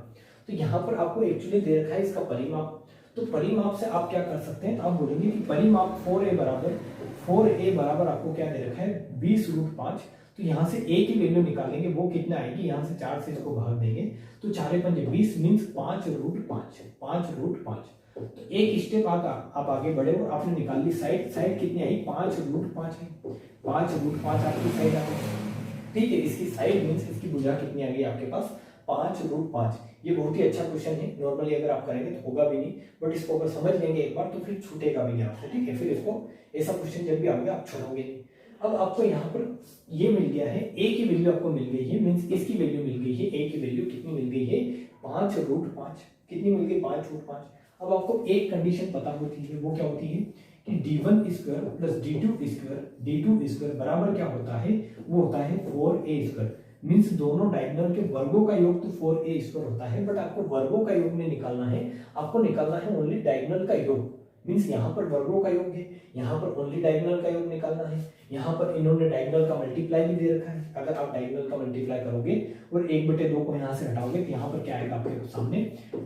[SPEAKER 1] तो यहाँ पर आपको एक्चुअली दे रखा है इसका परिमाप, तो परिमाप से आप क्या कर सकते हैं, आप बोलेंगे कि परिमाप 4a बराबर आपको क्या दे रखा है 20√5, तो यहाँ से a की वैल्यू निकालेंगे वो कितना आएगी, यहाँ से 4 से इसको भाग देंगे तो 4 पंजे 20 मींस 5√5। तो एक स्टेप आप आगे बढ़े और आपने निकाल ली साइड कितनी आई 5√5 है, 5√5 आपकी साइड आ गई। ठीक है, इसकी साइड मींस इसकी भुजा कितनी आ गई आपके पास 5√5। ये बहुत ही अच्छा क्वेश्चन है, नॉर्मली अगर आप करेंगे तो होगा भी नहीं, बट इसको अगर समझ लेंगे एक बार तो फिर छूटेगा भी नहीं आपसे। ठीक है, फिर इसको ऐसा क्वेश्चन जब भी आओगे आप छोड़ोगे नहीं। अब आपको यहाँ पर ये मिल गया है, a की वैल्यू आपको मिल गई है, मींस इसकी वैल्यू मिल गई है, a की वैल्यू कितनी मिल गई है 5√5, कितनी मिल गई 5√5। अब आपको एक कंडीशन पता होती है, वो क्या होती है कि D1 square plus D2 square बराबर क्या होता है, वो होता है 4a स्क्वायर, मीन्स दोनों डायगोनल के वर्गों का योग तो 4a² होता है, बट आपको वर्गों का योग नहीं निकालना है, आपको निकालना है ओनली डायगोनल का योग। मीन्स यहाँ पर वर्गों का योग है, यहाँ पर ओनली डायगोनल का योग निकालना है। यहाँ पर इन्होंने डायगोनल का मल्टीप्लाई भी दे रखा है, अगर आप डायगोनल का मल्टीप्लाई करोगे और 1/2 को यहाँ से हटाओगे तो यहाँ पर क्या आएगा आपके सामने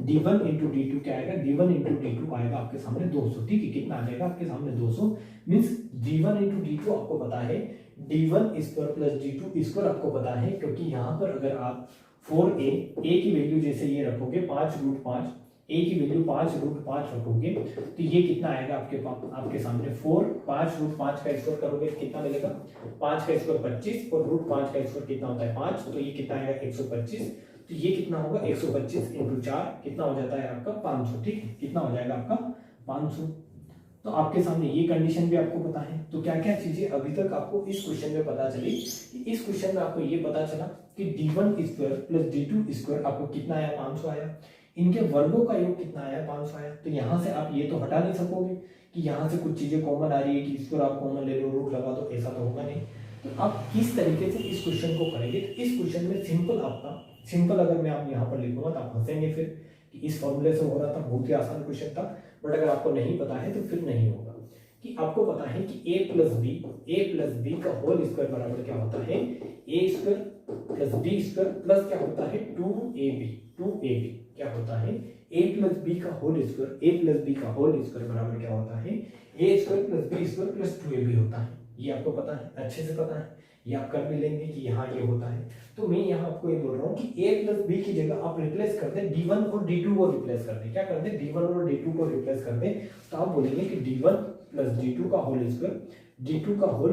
[SPEAKER 1] d1 इंटू d2 क्या आएगा, d1 इंटू d2 आएगा आपके सामने 200। ठीक है, कितना आ जाएगा आपके सामने 200। मीन्स d1 इंटू d2 आपको पता है, d1² प्लस d2² आपको पता है, क्योंकि यहाँ पर अगर आप 4a की वैल्यू जैसे ये रखोगे 5√5, a की वैल्यू 5√5 रखोगे तो ये कितना आएगा आपके सामने 5√5 का स्क्वायर करोगे कितना मिलेगा, 5 का स्क्वायर 25 और √5 का स्क्वायर कितना होता है 5, तो ये कितना आएगा 125। तो ये कितना होगा 125 इंटू 4 कितना हो जाता है आपका 500। ठीक है, कितना हो जाएगा आपका 500। तो आपके सामने ये कंडीशन भी आपको पता है। तो क्या क्या चीजें अभी तक आपको इस क्वेश्चन में पता चली, इस क्वेश्चन में आपको ये पता चला कि d1² प्लस d2² आपको कितना आया 500 आया, इनके वर्गों का योग कितना आया 500 आया। तो यहाँ से आप ये तो हटा नहीं सकोगे कि यहाँ से कुछ चीजें कॉमन आ रही है कि इसको आप कॉमन ले लो रूट लगा दो, ऐसा तो होगा नहीं। तो आप किस तरीके से इस क्वेश्चन को करेंगे, तो इस क्वेश्चन में सिंपल अगर मैं आप यहाँ पर लिखूंगा तो आप हंसेंगे फिर कि इस फॉर्मूले से हो रहा था, बहुत ही आसान क्वेश्चन था। बट अगर आपको नहीं पता है तो फिर नहीं होगा। कि आपको पता है कि a प्लस बी का होल स्क्वायर बराबर क्या होता है, a² प्लस b² प्लस क्या होता है 2ab क्या होता है a प्लस बी का होल स्क्वायर बराबर क्या होता है a² plus b² plus 2ab होता है। ये आपको पता है, अच्छे से पता है, ये आप कर भी लेंगे कि यहाँ ये होता है। तो मैं यहाँ आपको ये बोल रहा हूँ कि a प्लस बी की जगह आप रिप्लेस कर दें d1 और d2 को रिप्लेस कर दें। क्या कर दें, d1 और d2 को रिप्लेस कर दें। तो आप बोलेंगे कि d1 प्लस d2 का होल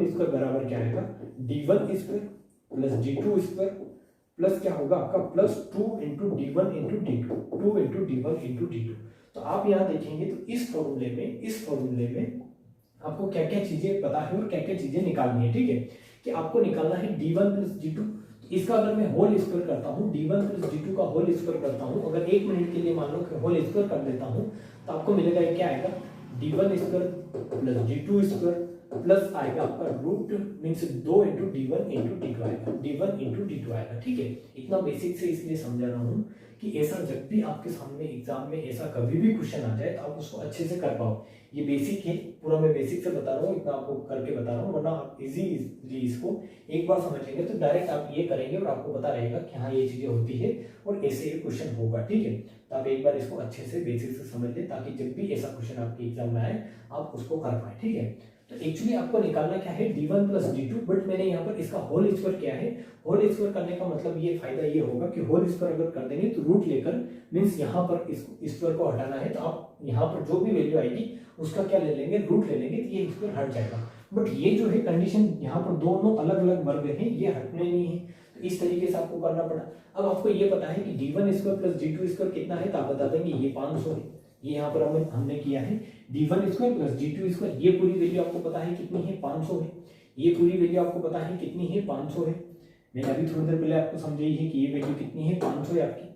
[SPEAKER 1] स्क्वायर बराबर क्या आएगा, d1² प्लस d2² प्लस क्या होगा आपका plus 2 into d1 into d2। तो आप यहाँ देखेंगे तो इस फॉर्मूले में आपको क्या क्या चीजें पता है और क्या क्या चीजें निकालनी है। ठीक है, कि आपको निकालना है d1 प्लस d2। इसका अगर मैं होल स्क्वायर करता हूँ, d1 प्लस d2 का होल स्क्वायर करता हूँ, अगर 1 मिनट के लिए मान लो कि होल स्क्वायर कर देता हूँ तो आपको मिलेगा ये क्या आएगा d1² प्लस d2² प्लस आएगा आपका root means 2 into d1 into d2 आएगा। ठीक है, इतना बेसिक से इसलिए समझा रहा हूँ कि ऐसा जब भी आपके सामने एग्जाम में ऐसा कभी भी क्वेश्चन आ जाए तो आप उसको अच्छे से कर पाओ। ये बेसिक है, पूरा मैं बेसिक से बता रहा हूँ, इतना आपको करके बता रहा हूँ, वरना आप इजीली इसको एक बार समझ लेंगे तो डायरेक्ट आप ये करेंगे और आपको पता रहेगा कि हाँ ये चीजें होती है और ऐसे ये क्वेश्चन होगा। ठीक है, तो आप एक बार इसको अच्छे से बेसिक से समझ लें ताकि जब भी ऐसा क्वेश्चन आपके एग्जाम में आए आप उसको कर पाए। ठीक है, तो एक्चुअली आपको निकालना क्या है d1 प्लस d2, बट मैंने यहाँ पर इसका होल स्क्वायर किया है। होल स्क्वायर करने का मतलब ये फायदा ये होगा कि होल स्क्वायर अगर कर देंगे तो रूट लेकर मीन्स यहाँ पर इस स्क्वायर को हटाना है तो आप यहाँ पर जो भी वैल्यू आएगी उसका क्या ले लेंगे, रूट ले लेंगे, तो ये स्क्वायर हट जाएगा। बट ये जो है कंडीशन यहाँ पर दोनों अलग अलग वर्ग हैं, ये हटने नहीं है, तो इस तरीके से आपको करना पड़ा। अब आपको ये पता है कि d1² प्लस d2² कितना है, तो आप बता देंगे ये 500 है। ये यहाँ पर हमने किया है d1² प्लस d2², ये पूरी वैल्यू आपको पता है कितनी है 500 है। ये पूरी वैल्यू आपको पता है कितनी है 500 है। मैंने अभी थोड़ी देर पहले आपको समझाई है कि ये वैल्यू कितनी है 500 है आपकी।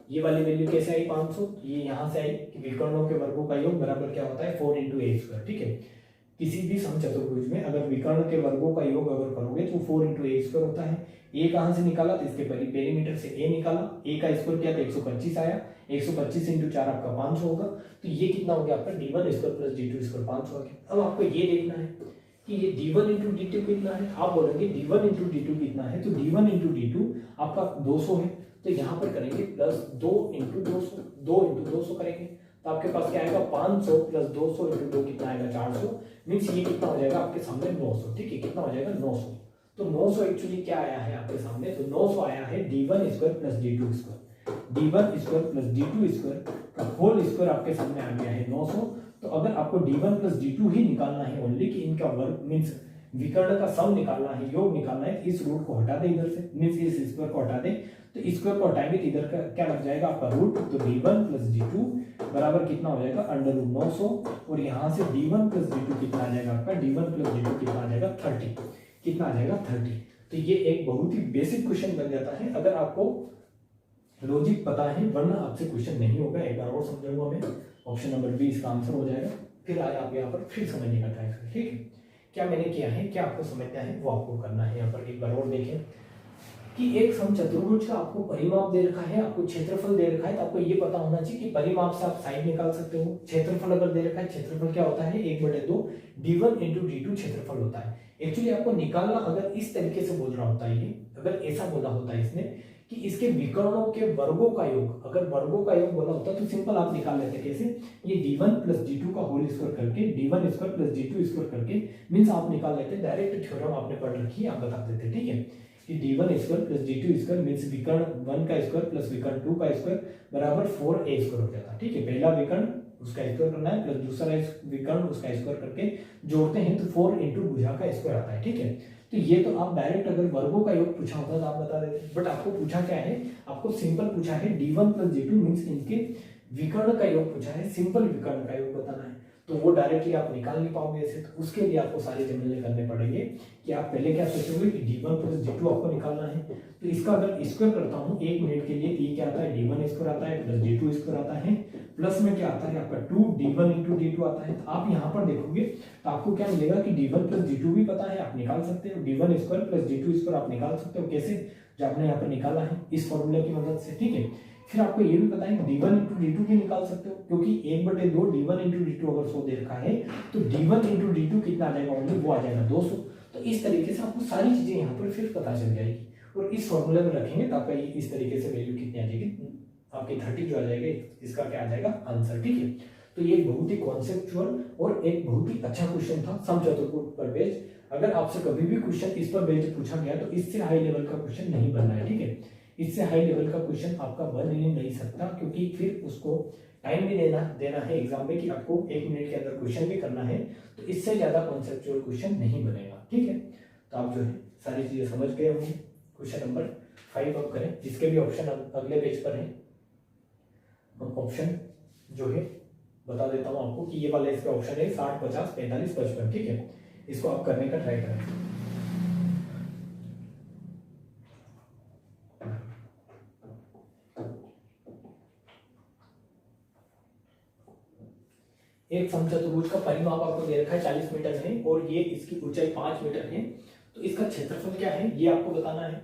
[SPEAKER 1] ये वाली वैल्यू कैसे आई 500, ये यहाँ से आई कि विकर्णों के वर्गों का योग बराबर क्या होता है 4 इंटू a²। ठीक है, किसी भी समचतुर्भुज में अगर विकर्ण के वर्गों का योग अगर करोगे तो 4 इंटू a² होता है। a कहाँ से निकाला, तो इसके पेरीमीटर से a निकाला, a का स्क्वायर क्या था 125 आया, 125 इंटू 4 आपका 500 होगा। तो ये कितना हो गया आपका d1² प्लस d2² 500 हो गया। अब आपको ये देखना है कि ये d1 इंटू d2 कितना है। आप बोलेंगे d1 इंटू d2 कितना है, तो d1 इंटू d2 आपका 200 है, तो यहाँ पर करेंगे प्लस 2 इंटू 200 करेंगे तो आपके पास क्या आएगा 500 प्लस 200 इंटू 2 कितना आएगा 400। मीन्स ये कितना हो जाएगा आपके सामने 900। ठीक है, कितना हो जाएगा 900। तो 900 एक्चुअली क्या आया है आपके सामने, तो 900 आया है d1² plus d2² plus d2² का होल स्क्वायर आपके सामने आ गया है 900। तो अगर आपको d1 प्लस d2 ही निकालना है ओनली कि इनका वर्ग मीन्स विकर्ण का सम निकालना है, योग निकालना है, इस रूट को हटा दे इधर से, मीन्स इस स्क्वायर को हटा दे, तो स्क्वायर को हटाएंगे तो इधर का क्या लग जाएगा आपका रूट। तो d1 प्लस d2 बराबर कितना हो जाएगा अंडर रूट 900 और यहाँ से d1 प्लस d2 कितना आ जाएगा आपका d1 प्लस d2 कितना आ जाएगा 30, कितना आ जाएगा 30। तो ये एक बहुत ही बेसिक क्वेश्चन बन जाता है अगर आपको लॉजिक पता है, वरना आपसे क्वेश्चन नहीं होगा। एक बार और समझाऊंगा मैं, ऑप्शन नंबर बी इसका आंसर हो जाएगा। फिर आए आप यहाँ पर फिर समझने का ट्राई करें। ठीक है, क्या मैंने किया है, क्या आपको समझना है वो आपको करना है। यहाँ पर एक बार और देखें, कि एक समचतुर्भुज का आपको परिमाप दे रखा है, आपको क्षेत्रफल दे रखा है, तो आपको ये पता होना चाहिए कि परिमाप से आप साइड निकाल सकते हो। क्षेत्रफल अगर दे रखा है, क्षेत्रफल क्या होता है 1/2 d1 × d2 क्षेत्रफल होता है। एक्चुअली आपको निकालना अगर इस तरीके से बोल रहा होता है, ये अगर ऐसा बोला होता है इसने कि इसके विकर्णों के वर्गों का योग, अगर वर्गों का योग बोला होता तो सिंपल आप निकाल लेते। कैसे? ये d1 + d2 का होल स्क्वायर करके d1² + d2² करके मींस आप निकाल लेते। डायरेक्ट थ्योरम आपने पढ़ रखी है, आप बता देते। ठीक है कि d1² + d2² मींस विकर्ण 1 का स्क्वायर प्लस विकर्ण 2 का स्क्वायर बराबर 4a² हो जाता। ठीक है, पहला विकर्ण उसका स्क्वायर करना है प्लस दूसरा विकर्ण उसका स्क्वायर करके जोड़ते हैं तो 4 × भुजा का स्क्वायर आता है। ठीक है, तो ये तो आप डायरेक्ट अगर वर्गों का योग पूछा होता तो आप बता देते, बट आपको पूछा क्या है, आपको सिंपल पूछा है d1 + d2 मींस इनके विकर्ण का योग पूछा है, सिंपल विकर्ण का योग बताना है। तो वो डायरेक्टली आप निकाल नहीं पाओगे ऐसे, तो उसके लिए आपको सारे जमले करने पड़ेंगे कि आप पहले क्या सोचोगे कि d1 + d2 आपको निकालना है। तो इसका अगर स्क्वायर करता हूँ 1 मिनट के लिए, ये क्या आता है d1² आता है प्लस d2² आता है, प्लस में क्या आता है आपका 2d1 × d2 आता है। तो आप यहाँ पर देखोगे तो आपको क्या मिलेगा कि d1 + d2 भी पता है, आप निकाल सकते हो, d1² + d2² आप निकाल सकते हो। कैसे? जो आपने यहाँ पर निकाला है इस फॉर्मूले की मदद से। ठीक है, फिर आपको ये भी पता है d1 × d2 भी निकाल सकते हो, क्योंकि 1/2 d1 × d2 अगर 100 दे रखा है तो d1 × d2 कितना आ जाएगा, ओनली वो आ जाएगा 200। तो इस तरीके से आपको सारी चीजें यहाँ पर फिर पता चल जाएगी, और इस फॉर्मूले में रखेंगे तो आपका इस तरीके से वैल्यू कितनी आ जाएगी, आपकी 30 जो आ जाएगी, इसका क्या आ जाएगा आंसर। ठीक है, तो ये बहुत ही कॉन्सेप्चुअल और एक बहुत ही अच्छा क्वेश्चन था समचतुर्भुज पर बेस्ड। अगर आपसे कभी भी क्वेश्चन इस पर बेस्ड पूछा गया तो इससे हाई लेवल का क्वेश्चन नहीं बनना है। ठीक है, इससे हाई लेवल का क्वेश्चन आपका बन ही नहीं सकता, क्योंकि फिर उसको टाइम भी देना है एग्जाम में कि आपको 1 मिनट के अंदर क्वेश्चन भी करना है, तो इससे ज्यादा कॉन्सेप्चुअल क्वेश्चन नहीं बनेगा। ठीक है, तो आप जो है सारी चीजें समझ गए होंगे। क्वेश्चन नंबर 5 अब करें, जिसके भी ऑप्शन अगले पेज पर है। हम ऑप्शन जो है बता देता हूं आपको कि ये वाला इसका ऑप्शन है 60, 50, 45, 55। ठीक है, इसको आप करने का ट्राई करें। एक समचतुर्भुज का परिमाप आपको दे रखा है 40 मीटर है, और ये इसकी ऊंचाई 5 मीटर है। तो इसका क्षेत्रफल क्या है ये आपको बताना है,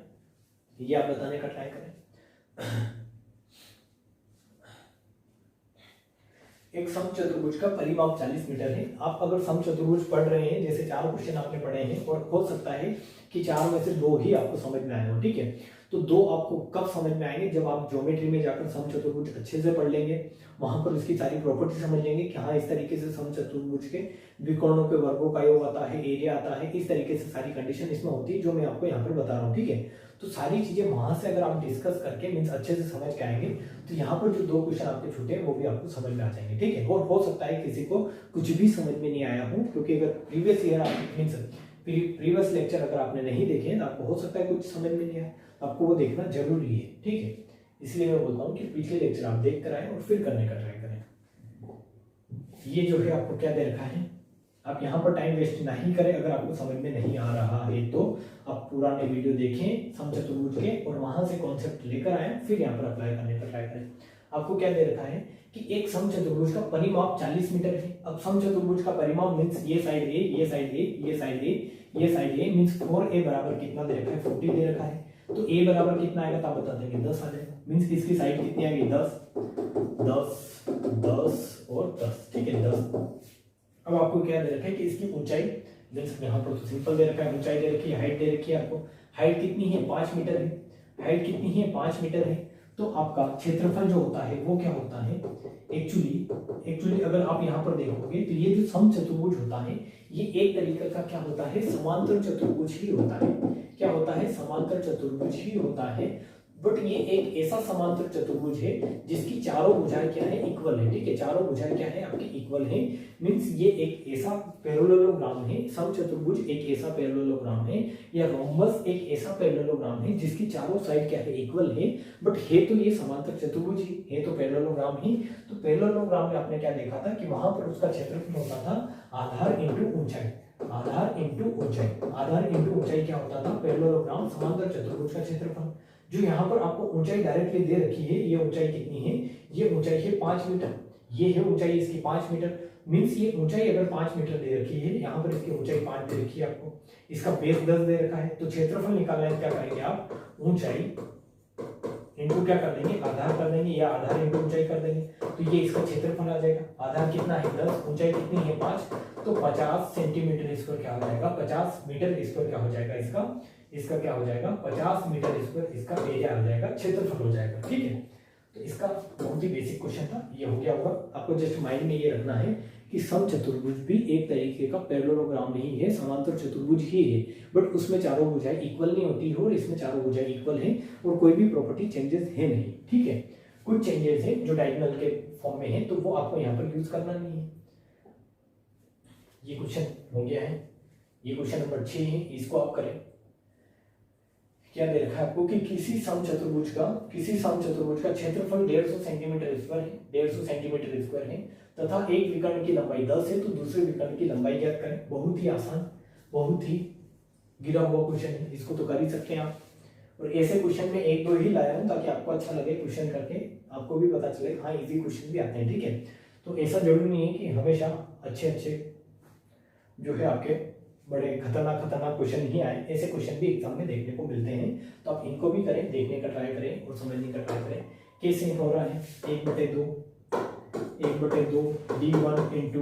[SPEAKER 1] ये आप बताने का ट्राई करें। एक समचतुर्भुज का परिमाप 40 मीटर है। आप अगर समचतुर्भुज पढ़ रहे हैं, जैसे 4 क्वेश्चन आपने पढ़े हैं, और हो सकता है कि 4 में से 2 ही आपको समझ में आए हो। ठीक है, तो 2 आपको कब समझ में आएंगे, जब आप ज्योमेट्री में जाकर समचतुर्भुज अच्छे से पढ़ लेंगे, वहां पर उसकी सारी प्रॉपर्टी समझ लेंगे कि हाँ इस तरीके से समचतुर्भुज के विकर्णों के वर्गों का योग आता है, एरिया आता है, इस तरीके से सारी कंडीशन इसमें होती है जो मैं आपको यहाँ पर बता रहा हूँ। ठीक है, तो सारी चीजें वहां से अगर आप डिस्कस करके मीन्स अच्छे से समझ के आएंगे तो यहाँ पर जो 2 क्वेश्चन आपके छूटे हैं वो भी आपको समझ में आ जाएंगे। ठीक है, और हो सकता है किसी को कुछ भी समझ में नहीं आया हो, क्योंकि अगर प्रीवियस ईयर आप मीन्स प्रीवियस लेक्चर अगर आपने नहीं देखे तो आपको हो सकता है कुछ समझ में नहीं आया, आपको वो देखना जरूरी है। ठीक है, इसलिए मैं बोलता हूँ कि पिछले लेक्चर आप देख कर आए और फिर करने का ट्राई करें। ये जो है आपको क्या दे रखा है, आप यहाँ पर टाइम वेस्ट नहीं करें। अगर आपको समझ में नहीं आ रहा है तो आप पुराने वीडियो देखें समचतुर्भुज के, और वहां से कॉन्सेप्ट लेकर आए, फिर यहाँ पर अप्लाई करने का ट्राई करें। आपको क्या दे रखा है कि एक समचतुर्भुज का परिमाप 40 मीटर है। अब समचतुर्भुज का परिमाप मींस ये साइड ए, ये साइड ए, ये साइड ए, ये साइड ए मींस 4a बराबर कितना दे रखा है 40 दे रखा है। तो a बराबर कितना आएगा तो आप बता देंगे 10 आ जाएगा। मींस इसकी साइड कितनी आएगी 10, 10, 10 और 10। ठीक है, 10। अब आपको क्या दे रखा है कि इसकी ऊंचाई, जैसे यहाँ पर तो सिंपल दे रखा है, ऊंचाई दे रखी है, हाइट दे रखी है। आपको हाइट कितनी है 5 मीटर है, हाइट कितनी है 5 मीटर है। तो आपका क्षेत्रफल जो होता है वो क्या होता है, एक्चुअली अगर आप यहाँ पर देखोगे तो ये जो समचतुर्भुज होता है ये एक तरीके का क्या होता है, समांतर चतुर्भुज ही होता है। क्या होता है, समांतर चतुर्भुज ही होता है। बट ये एक ऐसा समांतर चतुर्भुज है जिसकी चारों भुजाएं क्या है, इक्वल है। ठीक है, चारों भुजाएं क्या है आपकी इक्वल है। मींस ये एक ऐसा पैरेललोग्राम है, समचतुर्भुज एक ऐसा पैरेललोग्राम है, या रोम्बस एक ऐसा पैरेललोग्राम है जिसकी चारों साइड क्या है, इक्वल है। बट है तो ये समांतर चतुर्भुज ही है, तो पैरेललोग्राम ही। तो पैरेललोग्राम में आपने क्या देखा था कि वहां पर उसका क्षेत्रफल होता था आधार इंटू ऊंचाई, आधार इंटू ऊंचाई। आधार इंटू ऊंचाई क्या होता था, पैरेललोग्राम समांतर चतुर्भुज का क्षेत्रफल। जो यहाँ पर आपको ऊंचाई डायरेक्टली दे रखी है, ये ऊंचाई कितनी है, ये ऊंचाई है 5 मीटर, ये है ऊंचाई इसकी 5 मीटर। मीन्स ये ऊंचाई अगर 5 मीटर दे रखी है, यहाँ पर इसकी ऊंचाई 5 दे रखी है आपको, इसका बेस 10 दे रखा है, तो क्षेत्रफल निकालना है क्या करेंगे आप, ऊंचाई इनटू क्या कर देंगे, आधार कर देंगे, या आधार इनटू ऊंचाई कर देंगे, तो ये इसका क्षेत्रफल आ जाएगा। आधार कितना है 10, ऊंचाई कितनी है 5, तो 50 सेंटीमीटर स्क्वायर क्या हो जाएगा, 50 मीटर स्क्वायर क्या हो जाएगा, इसका क्या हो जाएगा, 50 मीटर स्क्वायर इसका एरिया आ जाएगा, क्षेत्रफल हो जाएगा। ठीक है, तो इसका बहुत ही बेसिक क्वेश्चन था, ये हो गया होगा। आपको जस्ट माइंड में ये रखना है कि समचतुर्भुज भी एक तरीके का पैरेललोग्राम नहीं है, समांतर चतुर्भुज ही है, बट उसमें चारों भुजाएं इक्वल नहीं होती है और इसमें चारों भुजाएं इक्वल हैं और कोई भी प्रॉपर्टी चेंजेस है नहीं। ठीक है, कुछ चेंजेस है जो डायगोनल के फॉर्म में है, तो वो आपको यहाँ पर यूज करना नहीं है। ये क्वेश्चन हो गया है, ये क्वेश्चन नंबर 6 है, इसको आप करें। क्या दे रखा है आपको कि किसी समचतुर्भुज का क्षेत्रफल 150 सेंटीमीटर स्क्वायर है, 150 सेंटीमीटर स्क्वायर है, तथा एक विकर्ण की लंबाई 10 है, तो दूसरे विकर्ण की लंबाई ज्ञात करें। बहुत ही आसान, बहुत ही गिरा हुआ क्वेश्चन है, इसको तो कर ही सकते हैं आप। और ऐसे क्वेश्चन में एक दो ही लाया हूं ताकि आपको अच्छा लगे क्वेश्चन करके, आपको भी पता चले हाँ इजी क्वेश्चन भी आते हैं। ठीक है, तो ऐसा जरूरी नहीं है कि हमेशा अच्छे जो है आपके बड़े खतरनाक क्वेश्चन ही आए, ऐसे क्वेश्चन भी एग्जाम में देखने को मिलते हैं। तो आप इनको भी करें, देखने का ट्राई करें और समझने का ट्राई करें। कैसे हो रहा है, 1/2 d1 इंटू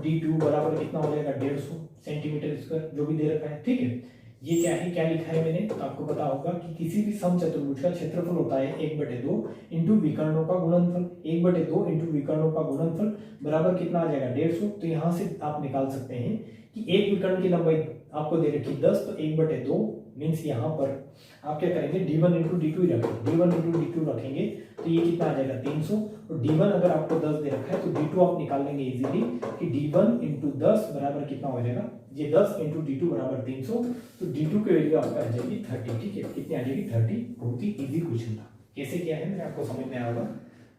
[SPEAKER 1] d2 बराबर कितना हो जाएगा 150 सेंटीमीटर स्क्वायर, जो भी दे रखा है। ठीक है, ये क्या लिखा है मैंने, तो आपको पता होगा कि किसी भी समचतुर्भुज का क्षेत्रफल होता है 1/2 इंटू विकर्णों का गुणनफल, 1/2 इंटू विकर्णों का गुणनफल बराबर कितना आ जाएगा 150। तो यहाँ से आप निकाल सकते हैं कि एक विकर्ण की लंबाई आपको दे रखी 10, तो 1/2 मीन्स यहाँ पर आप क्या करेंगे, d1 इंटू d2 ही रखेंगे, d1 इंटू d2 रखेंगे तो ये कितना आ जाएगा 300। और d1 अगर आपको 10 दे रखा है तो d2 आप निकाल लेंगे इजीली कि d1 इंटू 10 बराबर कितना हो जाएगा, ये 10 इंटू d2 बराबर 300, तो d2 की वैल्यू आपका आ जाएगी 30। ठीक है, कितनी आ जाएगी 30। बहुत ही इजी क्वेश्चन था। कैसे किया है मैंने, आपको समझ में आया होगा।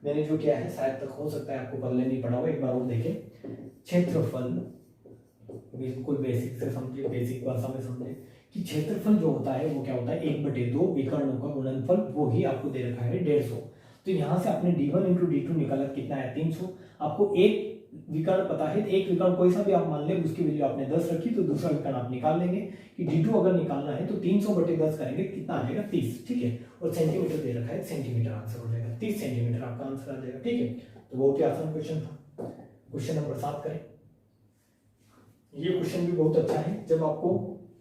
[SPEAKER 1] मैंने जो किया है शायद तक हो सकता है आपको पहले नहीं पढ़ा होगा, एक बार और देखें। क्षेत्रफल बिल्कुल बेसिक से समझिए, बेसिक भाषा में समझे कि क्षेत्रफल जो होता है वो क्या होता है 1/2 विकर्णों का गुणनफल, वो ही आपको दे रखा है 150। तो यहाँ से आपने d1 इंटू d2 निकाला, कितना है 300। आपको एक विकर्ण पता है, एक विकर्ण कोई सा भी आप मान लें, उसकी वैल्यू आपने 10 रखी, तो दूसरा विकर्ण आप निकाल लेंगे कि d2 अगर निकालना है तो 300/10 करेंगे, कितना आ जाएगा 30। ठीक है, और सेंटीमीटर दे रखा है, सेंटीमीटर आंसर हो जाएगा, 30 सेंटीमीटर आपका आंसर आ जाएगा। ठीक है, तो बहुत ही आसान क्वेश्चन था। क्वेश्चन नंबर 7 करें। ये क्वेश्चन भी बहुत अच्छा है, जब आपको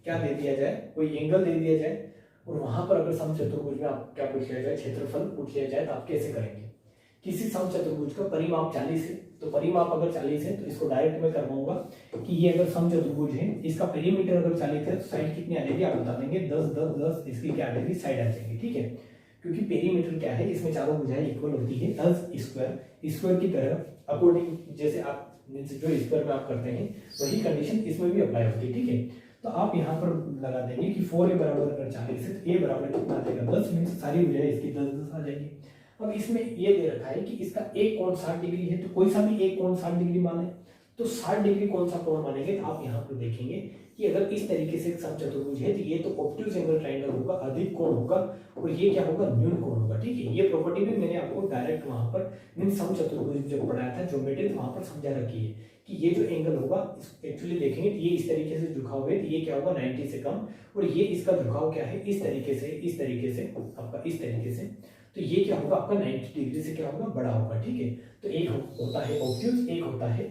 [SPEAKER 1] क्या दे दिया जाए, कोई एंगल दे दिया जाए और वहां पर अगर समचतुर्भुज में आप क्या पूछ लिया जाए, क्षेत्रफल पूछ लिया जाए, तो आप कैसे करेंगे। किसी समचतुर्भुज का परिमाप 40 है, तो परिमाप अगर 40 है तो इसको डायरेक्ट में करवाऊंगा कि ये अगर समचतुर्भुज है, इसका पेरीमीटर अगर 40 है तो साइड कितनी आ जाएगी आप बता देंगे, 10 10 10 इसकी क्या आ जाएगी, साइड आ जाएगी। ठीक है, क्योंकि पेरीमीटर क्या है, इसमें चारों भुजाएं इक्वल होती है, 10 स्क्वायर की तरह अकॉर्डिंग जैसे आप जो स्क्वायर में आप करते हैं वही कंडीशन इसमें भी अप्लाई होती है। ठीक है, तो आप यहाँ पर लगा देंगे कि 4a बराबर अगर 40 है तो a बराबर कितना आ जाएगा 10, मीन्स सारी भुजाएं इसकी 10 10 आ जाएगी। अब इसमें ये दे रखा है कि इसका एक कोण 60 डिग्री है, तो कोई सा भी एक कोण 60 डिग्री माने, तो 60 डिग्री कौन सा कोण मानेंगे, तो आप यहाँ पर देखेंगे कि अगर इस तरीके से समचतुर्भुज है तो ये तो ऑब्ट्यूज एंगल ट्रायंगल होगा, अधिक कोण होगा, और ये क्या होगा, न्यून कोण होगा। ठीक है, ये प्रॉपर्टी भी मैंने आपको डायरेक्ट वहां पर मीन समचतुर्भुज जब पढ़ाया था ज्योमेट्री, वहां पर समझा रखी है कि ये जो एंगल होगा एक्चुअली देखेंगे तो ये इस तरीके से झुकाव है, तो ये क्या होगा 90 से कम, और ये इसका झुकाव क्या है इस तरीके से आपका इस तरीके से, तो ये क्या होगा आपका 90 डिग्री से क्या होगा, बड़ा होगा। ठीक है, तो एक होता है ऑब्ट्यूज, एक होता है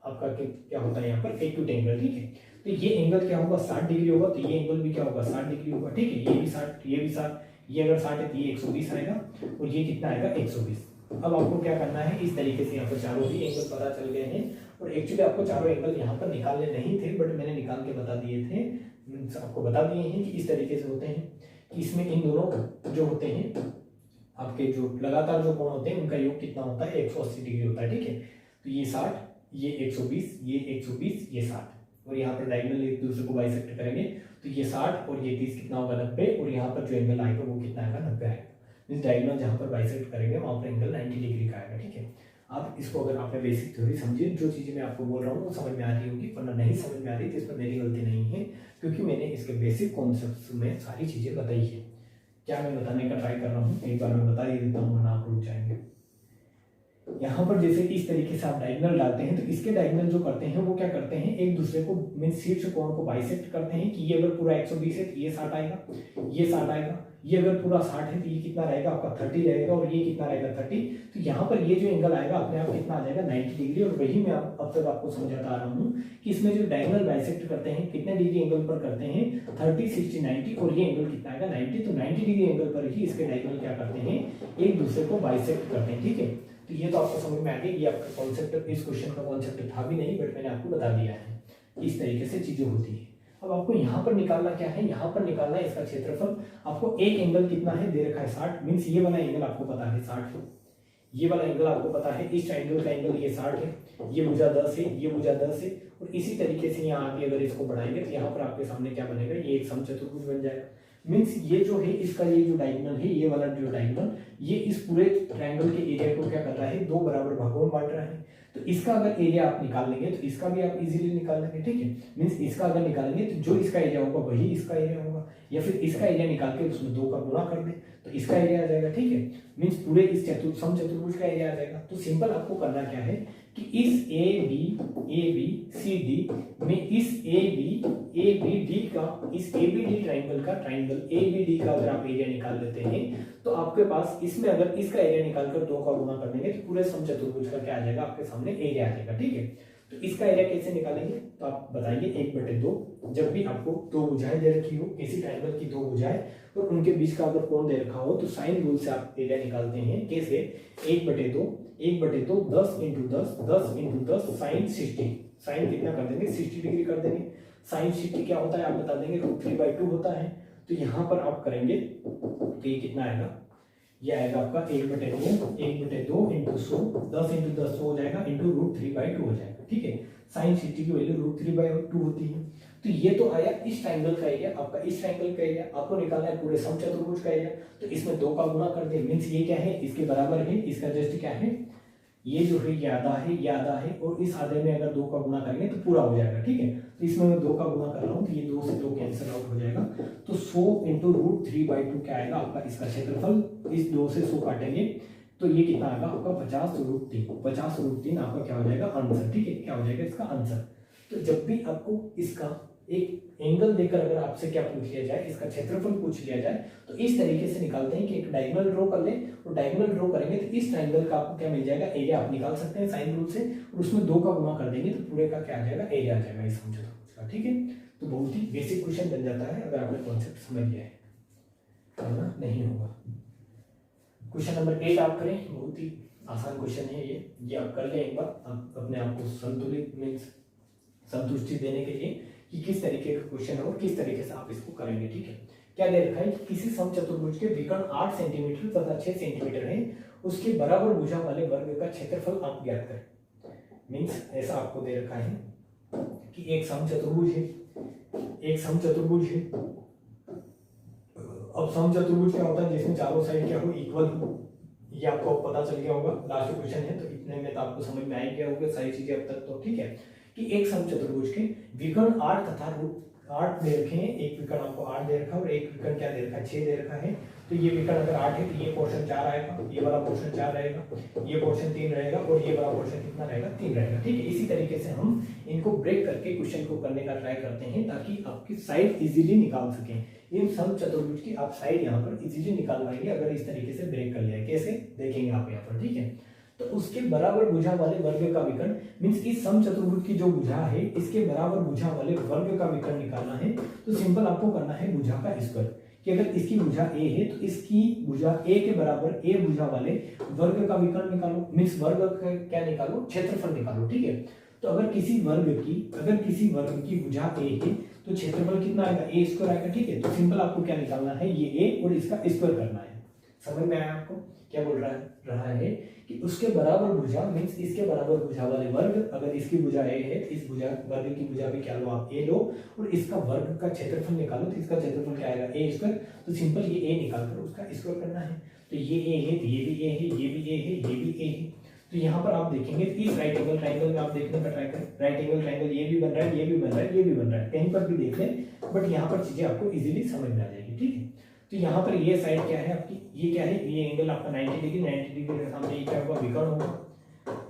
[SPEAKER 1] आपका क्या होता है यहाँ पर एक्यूट एंगल। ठीक है, तो ये एंगल क्या होगा 60 डिग्री होगा, तो ये एंगल भी क्या होगा 60 डिग्री होगा। ठीक है, ये भी 60, ये भी 60, ये अगर 60 है तो ये 120 आएगा, और ये कितना आएगा 120। अब आपको क्या करना है, इस तरीके से यहाँ पर चारों ही एंगल पता चल गए हैं, और एक्चुअली आपको चारों एंगल यहाँ पर निकालने नहीं थे, बट मैंने निकाल के बता दिए थे, आपको बता दिए हैं कि इस तरीके से होते हैं कि इसमें इन दोनों जो होते हैं आपके जो लगातार जो कोण होते हैं उनका योग कितना होता है 180 डिग्री होता है। ठीक है, तो ये 60, ये 120, ये 120, ये 60, और यहाँ पर डायगोनल एक दूसरे को बाइसेक्ट करेंगे तो ये 60 और ये 30 कितना होगा 90, और यहाँ पर जो एंगल आएगा वो कितना आएगा 90 आएगा। इस डायगोनल जहाँ पर बाइसेक्ट करेंगे वहाँ पर एंगल 90 डिग्री का आएगा। ठीक है, आप इसको अगर आपने बेसिक थ्योरी समझिए, जो चीज़ें मैं आपको बोल रहा हूँ वो समझ में आ रही होगी, वरना नहीं समझ में आ रही तो इसमें मेरी गलती नहीं है, क्योंकि मैंने इसके बेसिक कॉन्सेप्ट में सारी चीज़ें बताई है। क्या मैं बताने का ट्राई कर रहा हूँ, एक बार मैं बता ही देता हूँ, वरना आप रुक जाएंगे। यहाँ पर जैसे इस तरीके से आप डायगोनल डालते हैं तो इसके डायगोनल जो करते हैं वो क्या करते हैं, एक दूसरे को मीन शीर्ष कोण को बाइसेक्ट करते हैं कि ये अगर पूरा 120 है तो ये 60 आएगा, ये 60 आएगा, ये अगर पूरा 60 है तो ये कितना रहेगा आपका 30 रहेगा, और ये कितना रहेगा 30। तो यहाँ पर ये जो एंगल आएगा अपने आप कितना आ जाएगा 90 डिग्री। और वही मैं अब तक आपको समझाता आ रहा हूँ कि इसमें जो डायगोनल बाइसेक्ट करते हैं कितने डिग्री एंगल पर करते हैं 30, 60, 90, और ये एंगल कितना आएगा 90। तो 90 डिग्री एंगल पर ही इसके डायगोनल क्या करते हैं, एक दूसरे को बाइसेक्ट करते हैं। ठीक है, तो ये तो आपको समझ में आ गया। ये आपका कॉन्सेप्ट, इस क्वेश्चन का कॉन्सेप्ट था भी नहीं, बट मैंने आपको बता दिया है इस तरीके से चीजें होती है। अब आपको यहाँ पर निकालना क्या है, यहाँ पर निकालना है इसका क्षेत्रफल। आपको एक एंगल कितना है दे रखा है 60, मीन्स ये वाला एंगल आपको पता है 60 है, ये वाला एंगल आपको पता है, इस ट्रायंगल का एंगल ये 60 है, ये भुजा 10 है, ये भुजा 10 है। और इसी तरीके से यहाँ आगे अगर इसको बढ़ाएंगे तो यहाँ पर आपके सामने क्या बनेगा, ये एक समचतुर्भुज बन जाएगा। मीन्स ये जो है इसका ये जो डायगोनल है, ये वाला जो डायगोनल, ये इस पूरे ट्रायंगल के एरिया को क्या कर रहा है, दो बराबर भागों में बांट रहा है। तो इसका अगर एरिया आप निकाल लेंगे तो इसका भी आप इजीली निकाल लेंगे। ठीक है, मीन्स इसका अगर निकालेंगे तो जो इसका एरिया होगा वही इसका एरिया होगा, या फिर इसका एरिया निकाल के उसमें 2 का गुणा कर दे तो इसका एरिया आ जाएगा। ठीक है, मीन्स पूरे इस समचतुर्भुज का एरिया आ जाएगा। तो सिंपल आपको करना क्या है कि इस ए बी सी डी में इस ए बी डी का, इस ए बी डी ट्राइंगल का, ट्राइंगल ए बी डी का अगर आप एरिया निकाल लेते हैं तो आपके पास इसमें अगर इसका एरिया निकालकर 2 का गुणा कर देंगे तो पूरे समचतुर्भुज का क्या आ जाएगा, आपके सामने एरिया आ जाएगा। ठीक है, तो इसका एरिया कैसे निकालेंगे, तो आप बताइए 1/2। जब भी आपको 2 भुजाएं दे रखी हो, किसी ट्राइंगल की 2 भुजाएं और उनके बीच का अगर कोण दे रखा हो तो साइन रूल से आप एरिया निकालते हैं। कैसे, 1/2 10 × 10 10 × 10 साइन 60। साइन कितना कर देंगे, 60 डिग्री कर देंगे। साइन 60 क्या होता है आप बता देंगे, √3/2 होता है। तो यहाँ पर आप करेंगे तो ये कितना आएगा, ये आएगा आपका 1/2 × 100 10 × 10 हो जाएगा इंटू √3/2 हो जाएगा। ठीक है, साइन 60 की वैल्यू √3/2 होती है। तो ये तो आया इस ट्रायंगल का एरिया, आपका इस ट्रायंगल का एरिया आपको निकालना है पूरे समचतुर्भुज का एरिया। तो इसमें 2 का गुणा कर दे, मीन्स ये क्या है, इसके बराबर है, इसका जस्ट क्या है, ये जो है ये आधा है, ये आधा है, और इस आधे में अगर 2 का गुणा करेंगे तो पूरा हो जाएगा। ठीक है, तो इसमें मैं 2 का गुणा कर रहा हूँ तो ये 2 से 2 कैंसिल आउट हो जाएगा। तो 100 × √3/2 क्या आएगा आपका इसका क्षेत्रफल। इस 2 से 100 काटेंगे तो ये कितना आएगा आपका 50√3। 50√3 आपका क्या हो जाएगा आंसर। ठीक है, क्या हो जाएगा इसका आंसर। तो जब भी आपको इसका एक एंगल देकर अगर आपसे क्या पूछ लिया जाए, इसका क्षेत्रफल पूछ लिया जाए, तो इस तरीके से निकालते हैं कि एक डायगोनल ड्रॉ कर लें, और डायगोनल ड्रॉ करेंगे तो इस ट्रायंगल का आपको क्या मिल जाएगा, एरिया आप निकाल सकते हैं साइन रूल से, और उसमें 2 का गुणा कर देंगे तो पूरे का क्या आ जाएगा, एरिया आ जाएगा इस समचतुर्भुज का। ठीक है, तो बहुत ही बेसिक क्वेश्चन बन जाता है अगर आपने कॉन्सेप्ट समझ लिया है, करना नहीं होगा। क्वेश्चन नंबर 8 आप करें, बहुत ही आसान क्वेश्चन है ये आप कर लें एक बार, आप अपने आप को संतुलित मीन्स संतुष्टि देने के लिए कि किस तरीके का क्वेश्चन है और किस तरीके से आप इसको करेंगे। ठीक है, क्या दे रखा है कि किसी समचतुर्भुज के विकर्ण 8 सेंटीमीटर तथा 6 सेंटीमीटर है, उसके बराबर भुजा वाले वर्ग का क्षेत्रफल आप ज्ञात करें। मीन्स ऐसा आपको दे रखा है कि एक समचतुर्भुज है, एक समचतुर्भुज है। अब समचतुर्भुज क्या होता है, जिसमें चारों साइड क्या हो, इक्वल हो। ये आपको पता चल गया होगा, लास्ट क्वेश्चन है तो इतने में तो आपको समझ में आ ही गया होगा सारी चीजें अब तक। तो ठीक है कि एक समचतुर्भुज के विकर्ण 8 तथा √8 दे रखे हैं, एक विकर्ण आपको 8 दे रखा है और एक विकर्ण क्या दे रखा है, 6 दे रखा है। तो ये विकर्ण अगर 8 है तो ये पोर्शन 4 आएगा, ये वाला पोर्शन 4 रहेगा, ये पोर्शन 3 रहेगा, और ये वाला पोर्शन कितना रहेगा, 3 रहेगा। ठीक है, इसी तरीके से हम इनको ब्रेक करके क्वेश्चन को करने का ट्राई करते हैं ताकि आपकी साइड इजीली निकाल सकें। इन समचतुर्भुज की आप साइड यहाँ पर इजीली निकाल पाएंगे अगर इस तरीके से ब्रेक कर लिया। कैसे देखेंगे आप यहाँ पर। ठीक है, तो उसके बराबर भुजा वाले वर्ग का विकर्ण, मींस इस समचतुर्भुज की जो भुजा है इसके बराबर भुजा वाले वर्ग का विकर्ण निकालना है। तो सिंपल आपको करना है भुजा का स्क्वायर, कि अगर इसकी भुजा ए है तो इसकी भुजा ए के बराबर ए भुजा वाले वर्ग का विकर्ण निकालो, मींस वर्ग का क्या निकालो, क्षेत्रफल निकालो। ठीक है, तो अगर किसी वर्ग की भुजा ए है तो क्षेत्रफल कितना आएगा, ए स्क्वायर आएगा। ठीक है, तो सिंपल आपको क्या निकालना है, ये ए और इसका स्क्वायर करना है। समझ में आया आपको क्या बोल रहा है कि उसके बराबर भुजा मींस इसके बराबर भुजा वाले वर्ग, अगर इसकी भुजा ए है इस भुजा वर्ग की भुजा भी क्या लो आप ए लो, और इसका वर्ग का क्षेत्रफल निकालो, तो इसका क्षेत्रफल क्या आएगा, ए स्क्वायर। तो सिंपल ये ए निकालकर उसका स्क्वायर करना है। तो ये ए है तो ये भी ए है, ये भी ए है, ये भी ए है। तो यहाँ पर आप देखेंगे इस राइट एंगल ट्राइंगल में आप देखने का ट्राई करें, राइट एंगल ट्राइंगल ये भी बन रहा है, ये भी बन रहा है, ये भी बन रहा है, कहीं पर भी देख लें, बट यहाँ पर चीजें आपको इजीली समझ में आ जाएगी। ठीक है, तो यहाँ पर ये साइड क्या है आपकी, ये क्या है, ये एंगल आपका 90 डिग्री के सामने ये क्या होगा, विकर्ण होगा।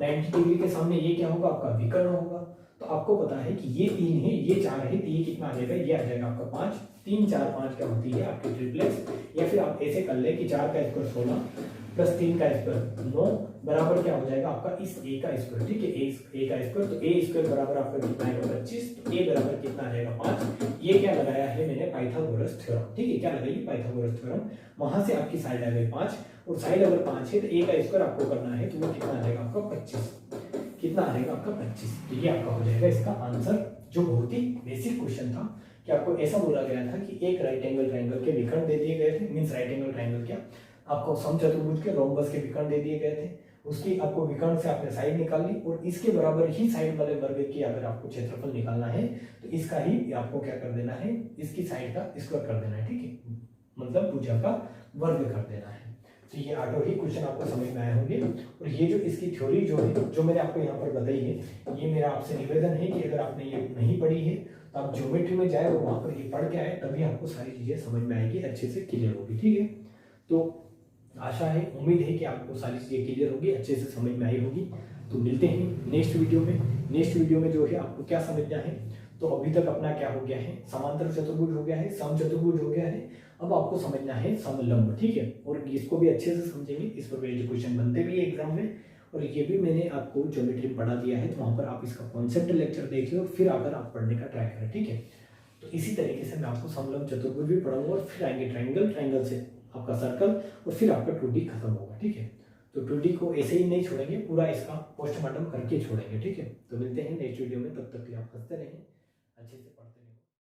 [SPEAKER 1] 90 डिग्री के सामने ये क्या होगा, आपका विकर्ण होगा। तो आपको पता है कि ये 3 है, ये 4 है, तो ये कितना आ जाएगा, ये आ जाएगा आपका 5। 3 4 5 क्या होती है आपकी ट्रिप्लेक्स। या फिर आप ऐसे कर ले कि 4 का स्क्वायर 16 प्लस 3 का स्क्वायर 9 बराबर क्या हो जाएगा आपका इस a का स्क्वायर, ठीक है, a का स्क्वायर। तो a स्क्वायर बराबर आपका कितना आएगा 25, तो a बराबर कितना आ जाएगा 5। ये क्या लगाया है मैंने, पाइथागोरस थ्योरम, ठीक है, क्या लगाई, पाइथागोरस थ्योरम। वहां से आपकी साइड आ गई 5, और साइड अगर 5 है तो a का स्क्वायर आपको करना है, तो वो कितना आ जाएगा आपका 25, कितना आ जाएगा आपका 25। तो ये आपका हो जाएगा इसका आंसर, जो बहुत ही बेसिक क्वेश्चन था कि आपको ऐसा बोला गया था कि एक राइट एंगल ट्रायंगल के विकर्ण दे दिए गए थे, मींस राइट एंगल ट्रायंगल क्या, आपको समचतुर्भुज के रोम्बस के विकर्ण दे दिए गए थे, उसकी आपको विकर्ण से आपने साइड निकाल ली, और इसके बराबर ही साइड वाले वर्ग की अगर आपको क्षेत्रफल निकालना है तो इसका ही आपको क्या कर देना है, इसकी साइड का स्क्वायर कर देना है, ठीक है, मतलब भुजा का वर्ग कर देना है। तो ये 8 ही क्वेश्चन आपको समझ में आए होंगे। और ये जो इसकी थ्योरी जो है, जो मैंने आपको यहाँ पर बताई है, ये मेरा आपसे निवेदन है कि अगर आपने ये नहीं पढ़ी है तो आप ज्योमेट्री में जाए और वहाँ पर ये पढ़ के आए, तभी आपको सारी चीजें समझ में आएगी, अच्छे से क्लियर होगी, ठीक है। तो आशा है, उम्मीद है कि आपको सारी चीजें क्लियर होगी, अच्छे से समझ में आई होगी। तो मिलते हैं नेक्स्ट वीडियो में। नेक्स्ट वीडियो में जो है आपको क्या समझना है, तो अभी तक अपना क्या हो गया है, समांतर चतुर्भुज हो गया है, समचतुर्भुज हो गया है, अब आपको समझना है समलंब, ठीक है। और इसको भी अच्छे से समझेंगे, इस पर बेस्ड क्वेश्चन बनते भी है एग्जाम में, और ये भी मैंने आपको ज्योमेट्री में पढ़ा दिया है, तो वहां पर आप इसका कॉन्सेप्ट लेक्चर देखिए और फिर आकर आप पढ़ने का ट्राई करें, ठीक है। तो इसी तरीके से मैं आपको समलंब चतुर्भुज भी पढ़ाऊंगा, और फिर आएंगे ट्रायंगल, ट्रायंगल से आपका सर्कल, और फिर आपका 2D खत्म होगा, ठीक है। तो 2D को ऐसे ही नहीं छोड़ेंगे, पूरा इसका पोस्टमार्टम करके छोड़ेंगे, ठीक है। तो मिलते हैं नेक्स्ट वीडियो में, तब तक के लिए आप हंसते रहें, अच्छे से